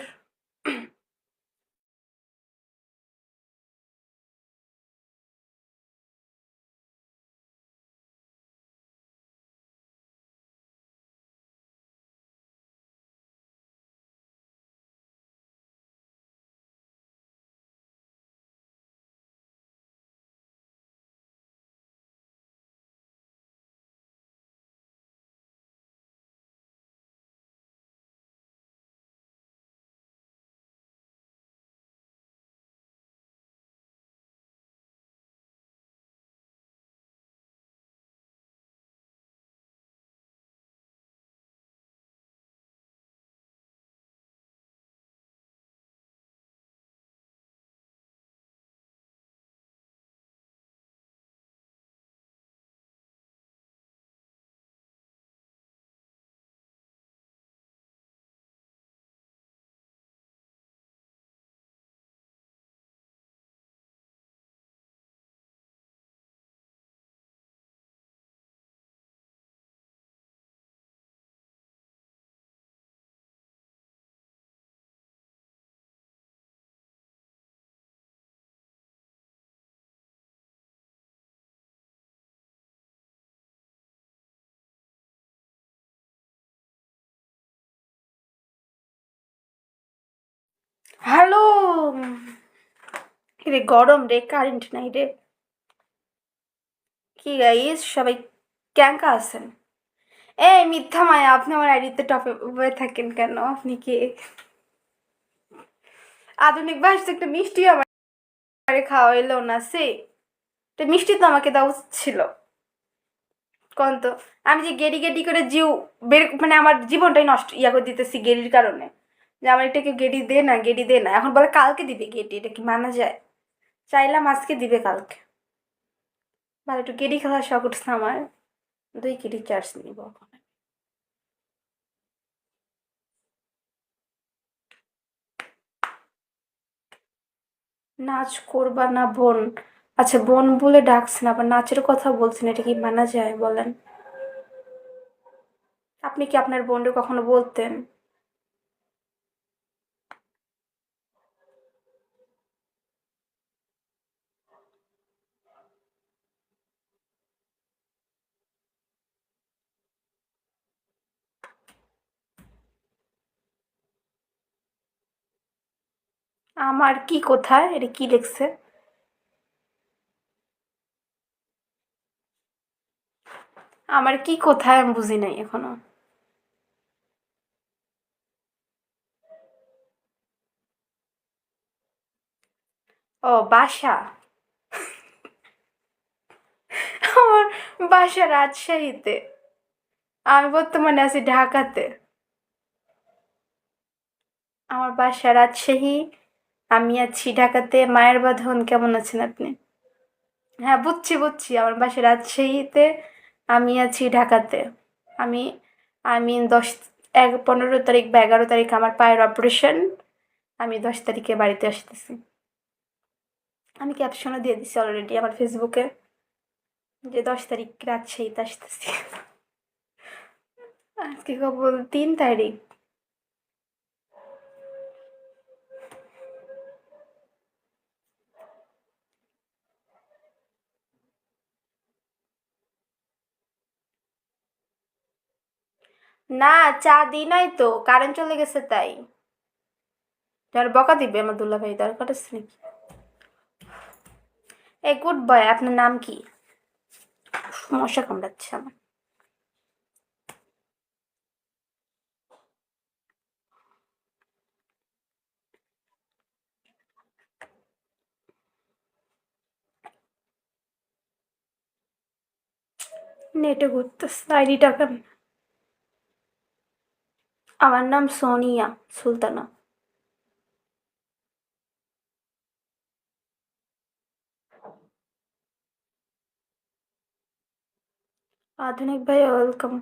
হ্যালো, রে গরম রে, কারেন্ট নাই রে। কি সবাই ক্যাঙ্কা আছেন? এই মিথ্যা মায়া, আপনি আমার আইডিতে টপে হয়ে থাকেন কেন? আপনি কি আধুনিক ভাষা? একটা মিষ্টি আমার খাওয়াইলো না সে, তো মিষ্টি তো আমাকে দেওয়া উচিত ছিল। কোন তো আমি যে গেডি গেডি করে জিউ বের, মানে আমার জীবনটাই নষ্ট করে দিতেছি গেডির কারণে, যে আমার একটা কেউ গেডি দে না, গেডি দে না, এখন বলে কালকে দিবে গেডি। এটা কি মানা যায়? চাইলাম আজকে দিবে, কালকে। ভালো একটু গেডি খেলার শখ উঠছে আমার, 2 কেডি চার্জ নিব এখন। নাচ করবা না বোন? আচ্ছা বোন বলে ডাকছেন, আবার নাচের কথা বলছেন, এটা কি মানা যায় বলেন? আপনি কি আপনার বোনকে কখনো বলতেন? আমার কি কোথায়, এটা কি লিখছে? আমার কি কোথায় আমি বুঝি নাই এখনো। ও বাসা, আমার বাসা রাজশাহীতে, আমি বর্তমানে আছি ঢাকাতে। আমার বাসা রাজশাহী, আমি আছি ঢাকাতে। মায়ের বাঁধন, কেমন আছেন আপনি? হ্যাঁ বুঝছি বুঝছি, আমার বাসা রাজশাহীতে, আমি আছি ঢাকাতে। আমি আমি 15 তারিখ বা 11 তারিখ আমার পায়ের অপারেশন। আমি 10 তারিখে বাড়িতে আসতেছি। আমি ক্যাপশনও দিয়ে দিছি অলরেডি আমার ফেসবুকে, যে 10 তারিখ রাজশাহীতে আসতেছি। আজকে কেবল 3 তারিখ। না, চা দিই নাই তো, কারেন্ট চলে গেছে তাই। যার বকা দিবে আমার দুলাভাই, দরকার আছে নাকি? এই গুড বয়, আপনার নাম কি? মশা কামড়াচ্ছে আমার। নেটে ঘুরতেছে, আইডিটা কেন? আমার নাম সোনিয়া সুলতানা। আধুনিক ভাই ওয়েলকাম।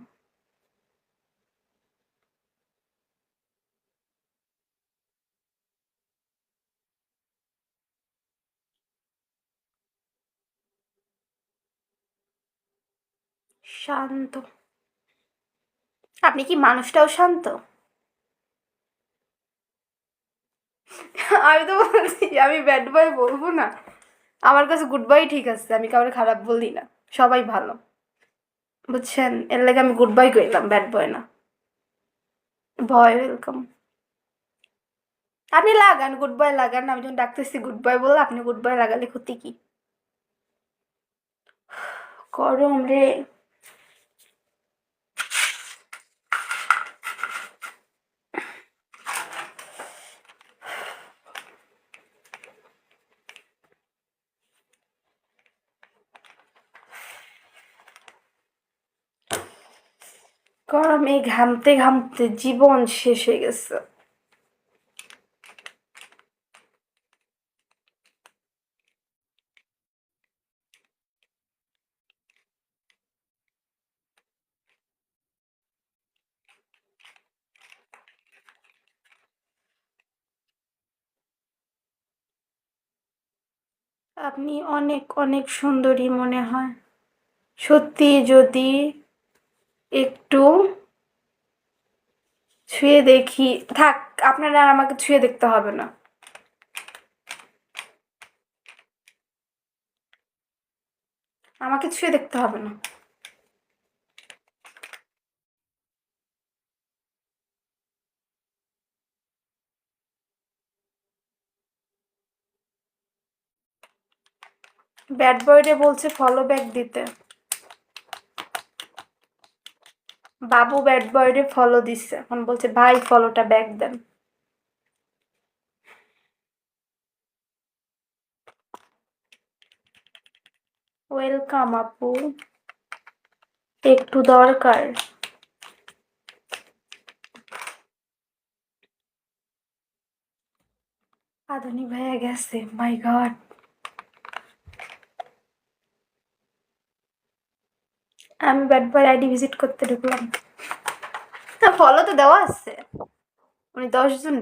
শান্ত? আপনি কি মানুষটাও শান্ত? আমি তো বলছি আমি ব্যাড বয় বলবো না, আমার কাছে গুড বাই ঠিক আছে, আমি কাউকে খারাপ বলি না, সবাই ভালো, বুঝছেন? এর লাগে আমি গুড বাই কইলাম, ব্যাড বয় না। বয় ওয়েলকাম। আপনি লাগান গুড বাই লাগান, আমি যখন ডাকতেছি গুড বাই বললে আপনি গুড বাই লাগালে ক্ষতি কি? গরম রে। গরমে ঘামতে ঘামতে জীবন শেষ হয়ে গেছে। আপনি অনেক অনেক সুন্দরী মনে হয়, সত্যি। যদি একটু ছুঁয়ে দেখি। থাক, আপনারা আর আমাকে ছুঁয়ে দেখতে হবে না। আমাকে ছুঁয়ে দেখতে হবে না। ব্যাড বয়রে বলছে ফলো ব্যাক দিতে। বাবু ব্যাড বয়রে ফলো দিচ্ছে, এখন বলছে ভাই ফলোটা ব্যাক দেন। ওয়েলকাম আপু, একটু দরকার। আধুনিক ভাইয়া গেছে, মাই গড। আমি ব্যাড বয় আইডি ভিজিট করতে ঢুকলাম, ফলো তো দেওয়া আছে, উনি 10 জন।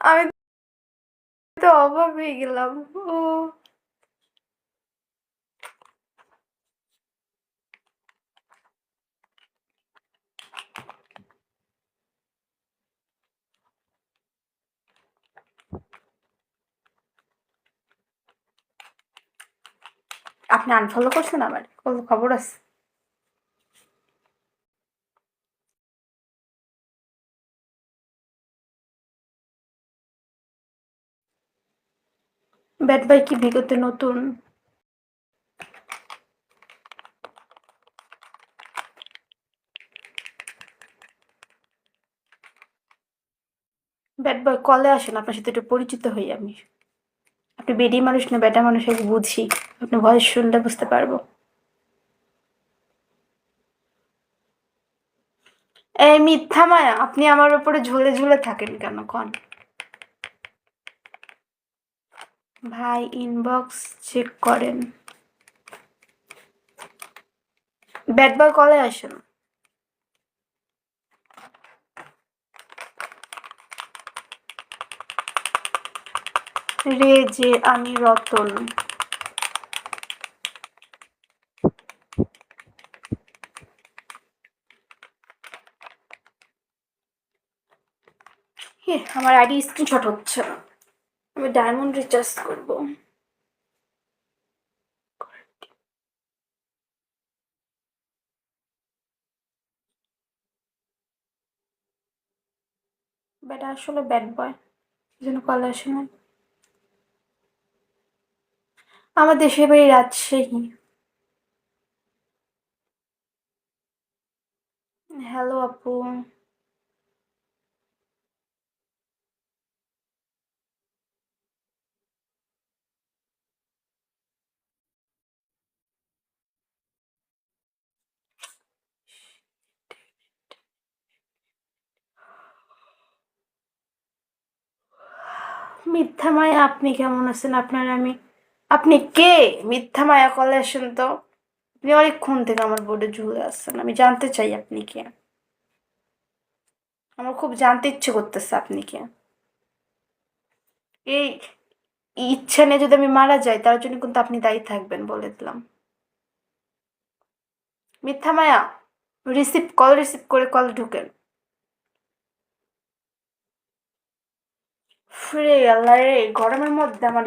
আমি তো অবাক হয়ে গেলাম। ও আপনি আনফলো করছেন আমার? খবর আছে? ব্যাড বয় কি বিগতে নতুন? ব্যাড বয় কলে আসেন, আপনার সাথে একটু পরিচিত হই আমি। আপনি বেডি মানুষ না বেটা মানুষ আমি বুঝি, আপনি ভয়েস শুনলে বুঝতে পারবো। এই মিথ্যা মায়া, আপনি আমার উপরে ঝুলে ঝুলে থাকেন কেন কন? ভাই ইনবক্স চেক করেন। ব্যাড বয় কলে আসেন। রে যে আমি রতন। আমার আইডি স্ক্রিনশট হচ্ছে না, আমি ডায়মন্ড রিচার্জ করবো। বেটা আসলে ব্যাড বয়, এই জন্য কলে আসে না। আমার দেশের বাড়ি রাজশাহী। হ্যালো আপু। মিথ্যা মায়া, আপনি কেমন আছেন? আপনি কে? মিথ্যা মায়া কলে আসেন তো। আপনি অনেকক্ষণ থেকে আমার বোর্ডে ঝুলে আসছেন, আমি জানতে চাই আপনি কে। আমার খুব জানতে ইচ্ছে করতেছে আপনি কে। এই ইচ্ছা নিয়ে যদি আমি মারা যাই তার জন্য কিন্তু আপনি দায়ী থাকবেন, বলে দিলাম। মিথ্যা মায়া, কল রিসিভ করে কল ঢুকেন। ফ্রে আল্লাহ রে, গরমের মধ্যে আমার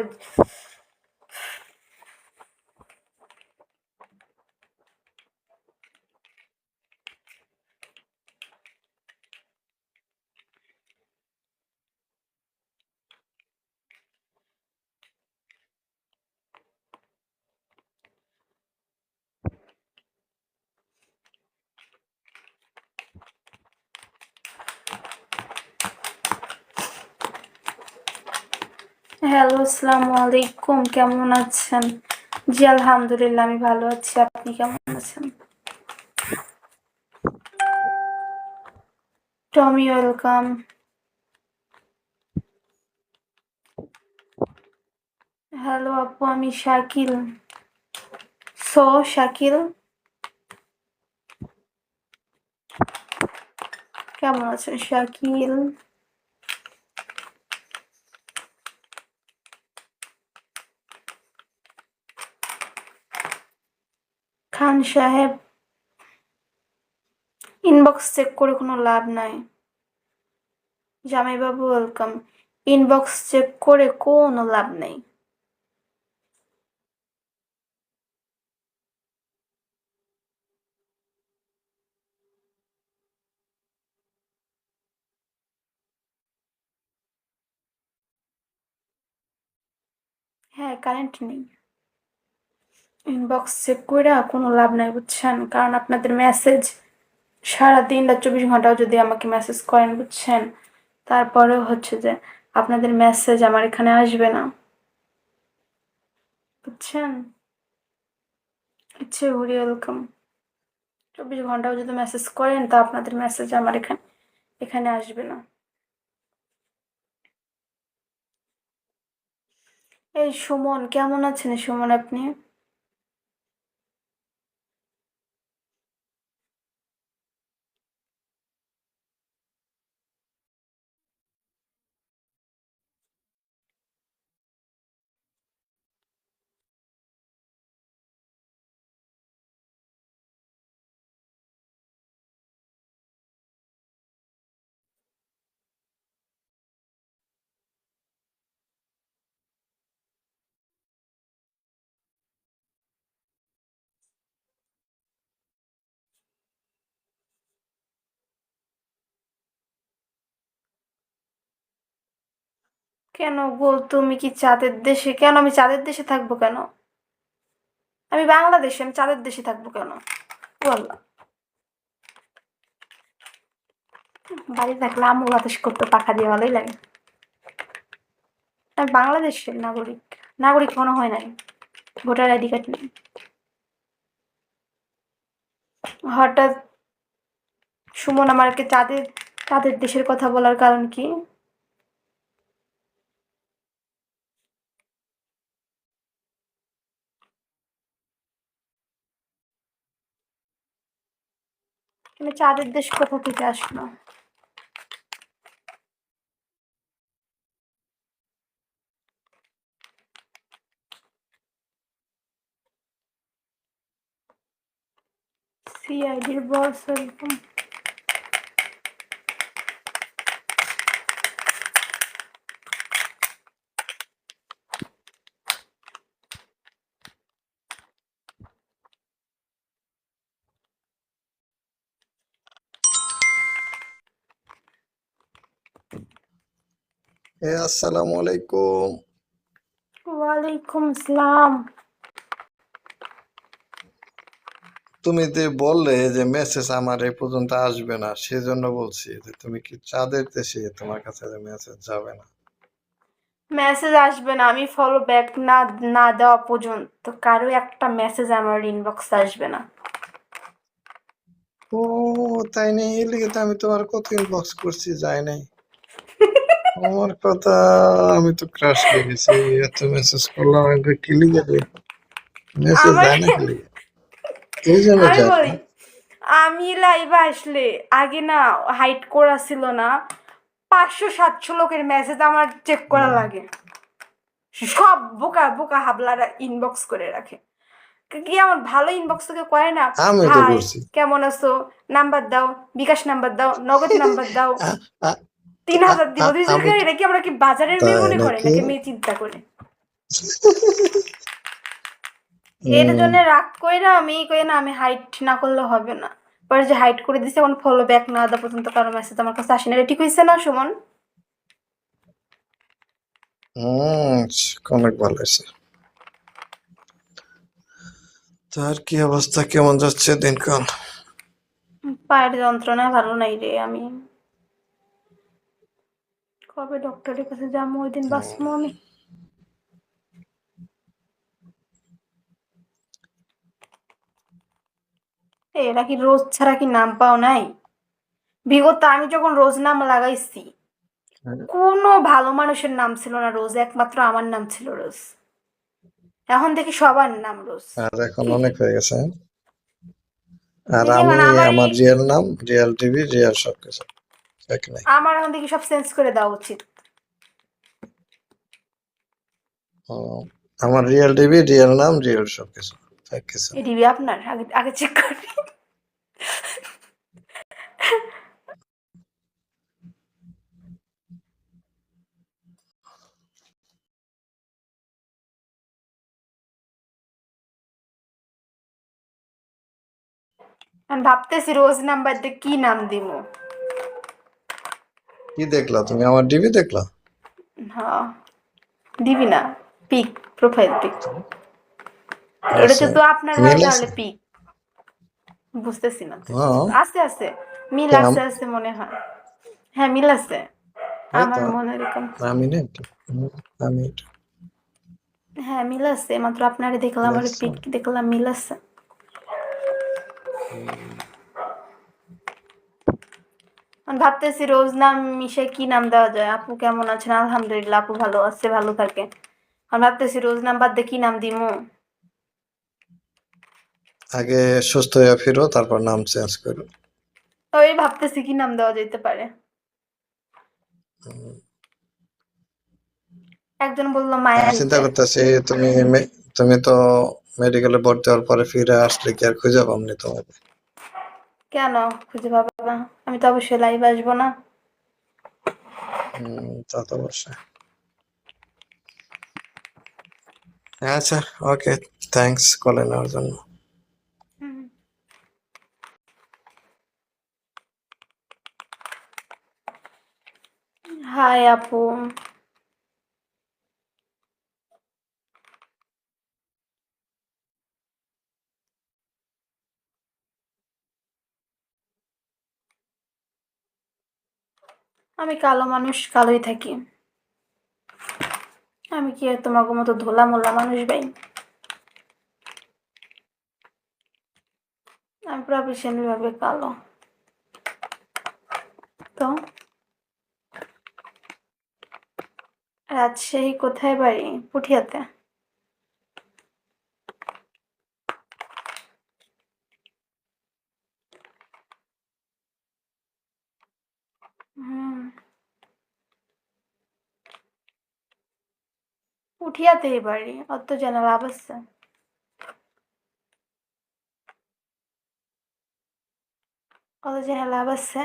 হ্যালো আসসালামু আলাইকুম, কেমন আছেন? জি আলহামদুলিল্লাহ, আমি ভালো আছি, আপনি কেমন আছেন? টমি ওয়েলকাম। হ্যালো আপু, আমি শাকিল। শাকিল কেমন আছেন শাকিল? খান সাহেব, ইনবক্স চেক করে কোনো লাভ নাই। জামাইবাবু ওয়েলকাম। ইনবক্স চেক করে কোনো লাভ নেই। হ্যাঁ, কারেন্ট নেই। ইনবক্স চেক কইরা কোনো লাভ নাই বুঝছেন, কারণ আপনাদের মেসেজ সারাদিন বা 24 ঘন্টাও যদি আমাকে মেসেজ করেন বুঝছেন, তারপরেও হচ্ছে যে আপনাদের মেসেজ আমার এখানে আসবে না বুঝছেন। It's very welcome. 24 ঘন্টাও যদি মেসেজ করেন তা আপনাদের মেসেজ আমার এখানে এখানে আসবে না। এই সুমন, কেমন আছেন সুমন আপনি? কেন গো, তুমি কি চাঁদের দেশে? কেন আমি চাঁদের দেশে থাকবো কেন? আমি বাংলাদেশে, আমি চাঁদের দেশে থাকবো কেন? ও আল্লাহ, বাড়ি থাকলে আম্মু বাতাস করতে পাখা দিয়ে ভালোই লাগে। আমি বাংলাদেশের নাগরিক, নাগরিক মনে হয় নাই, ভোটার আইডি কার্ড নেই। হঠাৎ সুমন আমাকে চাঁদের চাঁদের দেশের কথা বলার কারণ কি? তুমি চাঁদের দেশ কোথা থেকে আসলো? সিআইডির বস এরকম। আসসালামু আলাইকুম। ওয়ালাইকুম আসসালাম। তুমি যে বললে যে মেসেজ আমার এ পর্যন্ত আসবে না, সেজন্য বলছি যে তুমি কি চাঁদের দেশে, তোমার কাছে মেসেজ যাবে না? মেসেজ আসবে না, আমি ফলো ব্যাক না না দেওয়া পর্যন্ত কারো একটা মেসেজ আমার ইনবক্সে আসবে না। ও তাই নেই, এর লিগে তো আমি তোমার কত ইনবক্স করছি, যায় নাই আমার কথা। আমি তো ক্রাশ খেয়ে গেছি, এত মেসেজ করলাম, আমাকে কি লিগে দেয় মেসেজ আমার যায় না, কি লিগে? এই জন্য আমি যায় বলি, না। আমি লাইভে আসলে আগে না হাইড করা ছিল না, 500-700 লোকের মেসেজ আমার চেক করা লাগে। সব বোকা বোকা হাবলারা ইনবক্স করে রাখে। কি আমার ভালো ইনবক্স থেকে করে না, আমি তো হাই করছি। কেমন আছো, নাম্বার দাও, বিকাশ নাম্বার দাও, নগদ নাম্বার দাও, আ- আ- 3000 দিব। আমি তো, এটা কি আমরা কি বাজারের মেয়ে তাই মনে করে নাকি? নাকি মেয়ে চিন্তা করে? এর হম। জন্য রাগ কইরা আমি কই না, আমি হাইট না করলে হবে না। পরে যে হাইট করে দিছে, এখন ফলো ব্যাক না দেওয়া পর্যন্ত কারো মেসেজ আমার কাছে আসে না। এটা ঠিক হয়েছে না সুমন? হম, অনেক ভালো হয়েছে। তার কি অবস্থা, কেমন যাচ্ছে দিনকাল? পায়ের যন্ত্রণা ভালো নাই রে। আমি কবে ডক্টরের কাছে যাবো, ওই দিন বাঁচবো আমি। এরা কি রোজ ছাড়া কি নাম পাও নাই? বিগত আমি যখন রোজ নাম লাগাইছি, কোনো ভালো মানুষের নাম ছিল না রোজ, একমাত্র আমার নাম ছিল রোজ। এখন দেখি সবার নাম রোজ। আর এখন কি অনেক হয়ে গেছে, হ্যাঁ? আর দেখি আমি, এখন আমার রিয়েল নাম, রিয়েল টিভি, রিয়েল সবকিছু এক নাই। আমার এখন দেখি সব চেঞ্জ করে দেওয়া উচিত। ও, আমার রিয়েল টিভি, রিয়েল নাম, রিয়েল সবকিছু এক কিছু। এডিবি আপনার আগে আগে চেক করি। আমি ভাবতেছি রোজ নাম্বার দিয়ে কি নাম দিব। কি দেখলা তুমি, আমার টিভি দেখলা? হ্যাঁ, দিবি না, পিক, প্রোফাইল পিক। ওটা আচ্ছা, যেহেতু আপনার হয় মিল আছে? তাহলে পিক। বুঝতেছি না তো। হ্যাঁ, আছে মিল কেম আছে মনে হয়। হ্যাঁ মিল আছে, আমার হয়তো মনে এরকম। আমি না একটু আমি একটু হ্যাঁ মিল আছে, মাত্র আপনারে দেখলাম আর দেখছো? পিক দেখলাম, মিল আছে। হুম, আমি ভাবতেছি রোজ নাম মিশে কি নাম দেওয়া যায়। আপু কেমন আছেন? আলহামদুলিল্লাহ, আপু ভালো আছে, ভালো থাকে। আমি ভাবতেছি রোজ নাম বাদ দিয়ে কি নাম দিমু। আগে সুস্থ হয়ে ফিরো, তারপর নাম চেঞ্জ করো। ওই ভাবতেছি কি নাম দেওয়া যেতে পারে। হুম, একজন বললো মায়া আমি চিন্তা দিতে। করতেছি তুমি তো মেডিকেলে ভর্তি হওয়ার পরে ফিরে আসলে কি আর খুঁজে পাবনি তোমাকে? কেন খুঁজে পাবো না? আমি তো অবশ্যই লাইভ আসবো না? তা তো অবশ্যই। আচ্ছা, ওকে, থ্যাঙ্কস কলে নেওয়ার জন্য। হুম। হাই আপু। আমি কালো মানুষ, কালোই থাকি। আমি কি আর তোমার মতো ধোলা মোলা মানুষ ভাই? আমি প্রফেশনাল ভাবে কালো। তো রাজশাহী কোথায় বাড়ি? পুঠিয়াতে। হুম, পুঠিয়াতেই বাড়ি, অত জানা লাভ আছে? অত জানা লাভ আছে?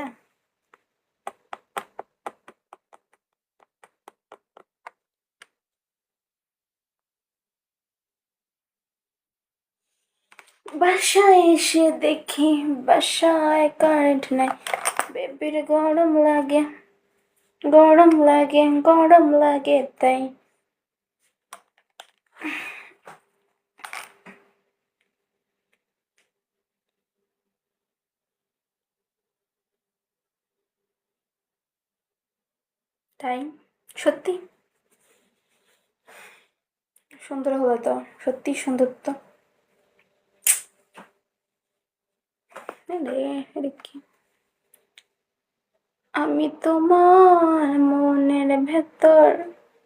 বাসায় এসে দেখি বাসায় কারেন্ট নাই। বেবির গরম লাগে, গরম লাগে, গরম লাগে তাই। তাই সত্যি সুন্দর হলো তো, সত্যি সুন্দর তো। রে, এটা কি? আমি তোমার মনের ভেতর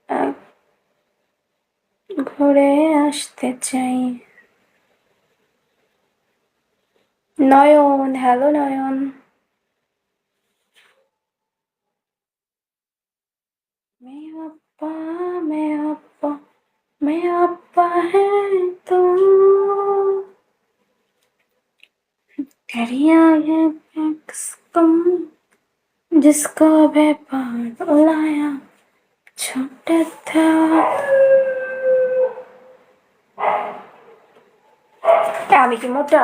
আহ, ঘুরে আসতে চাই। নয়ন, হ্যালো নয়ন। মেয়াপ্পা, মেয়াপ্পা, मेयाप्पा है तुम, तेरिया है किसकम, जिसको बेपार उलाया छोटे था। আমি কি মোটা?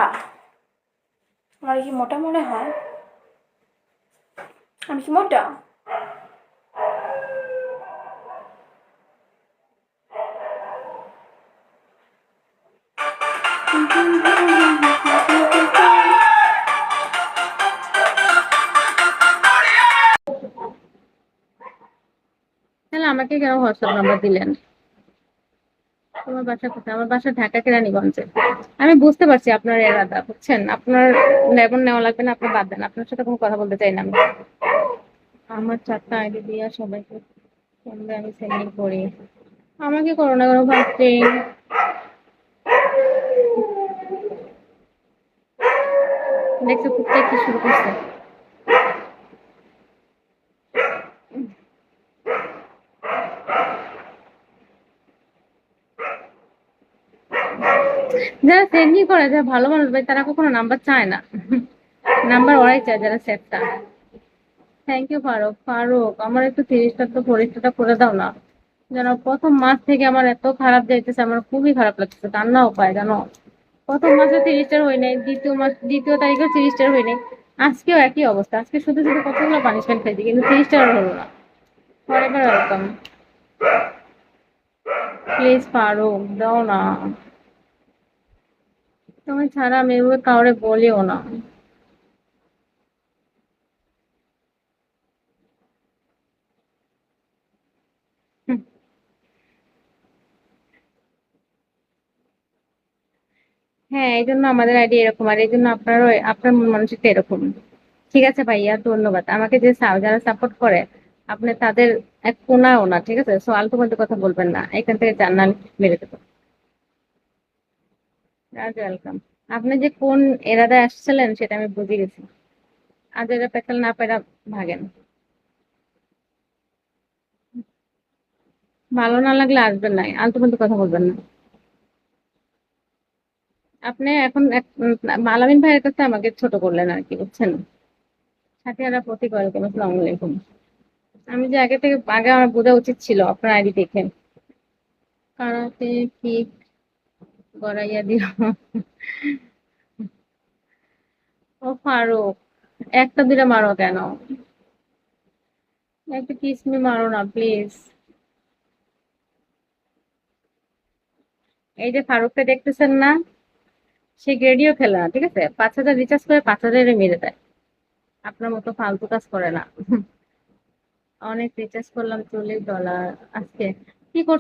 আমার কি মোটা মনে হয়? আমি কি মোটা? তাহলে আমাকে কেন হোয়াটসঅ্যাপ নাম্বার দিলেন? তোমার বাসা কোথায়? আমার বাসা ঢাকা কেরানীগঞ্জে। আমি বুঝতে পারছি আপনার এরাদা, বুঝছেন? আপনার লেবন নেওয়া লাগবে না, আপনি বাদ দেন, আপনার সাথে কোনো কথা বলতে চাই না আমি। আমার 4টা আইডি দিয়া সবাইকে ফোনে আমি সেন্ডিং করি। আমাকে করো না কেন ফার্স্টে? দেখছো কুত্তা কি শুরু করছে? যারা সেন্ডিং করে, যারা ভালো মানুষ ভাই, তারা কখনো নাম্বার চায় না। নাম্বার ওরাই চায় যারা সেটটা। Thank you Faruk. ফারুক, আমার একটু 30টা তো পরীক্ষাটা করে দাও না। জানো প্রথম মাস থেকে আমার এত খারাপ যাইতেছে, আমার খুবই খারাপ লাগতেছে, কান্নাও পায় জানো। প্রথম মাসে 30টার হই নাই, দ্বিতীয় তারিখে 30টার হই নাই। আজকেও একই অবস্থা, আজকে শুধু শুধু কতগুলো পানিশমেন্ট খাইছি, কিন্তু 30টার হলো না। Forever welcome. প্লিজ ফারুক দাও না, তুমি ছাড়া আমি এভাবে কাউরে বলিও না। হুম, হ্যাঁ এই জন্য আমাদের আইডি এরকম, আর এই জন্য আপনারও আপনার মন মানসিকতা এরকম। ঠিক আছে ভাইয়া, ধন্যবাদ। আমাকে যে যারা সাপোর্ট করে আপনি তাদের এক কোনাও না, ঠিক আছে? সো আলতু ফালতু কথা বলবেন না, এখান থেকে জান্নাল মেরে দেবো। ওয়েলকাম। আপনি যে কোন এরাদায় আসছিলেন সেটা আমি বুঝে গেছি। আজ এরা পেছাল না পেরা ভাগেন। ভালো না লাগলে আসবেন না, আলতু ফালতু কথা বলবেন না। আপনি এখন আলামিন ভাইয়ের কাছে আমাকে ছোট করলেন আর কি, বুঝছেন? সাথীরা প্রতীক, ওয়ালাইকুম আসসালামু আলাইকুম। আমি যে আগে আমার বোঝা উচিত ছিল আপনার আইডি দেখে। কারাতে কিক গড়াইয়া দিও। ও ফারুক, একটা দুটা মারো কেন? একটা কিসমি মারো না প্লিজ। এই যে ফারুককে দেখতেছেন না, সে গ্রেডিও খেলে না, ঠিক আছে? 5,000 রিচার্জ করে 5,000 মেরে দেয়। আপনার মতো ফালতু কাজ করে না। অনেক রিচার্জ করলাম, $40 আজকে। কি করছো?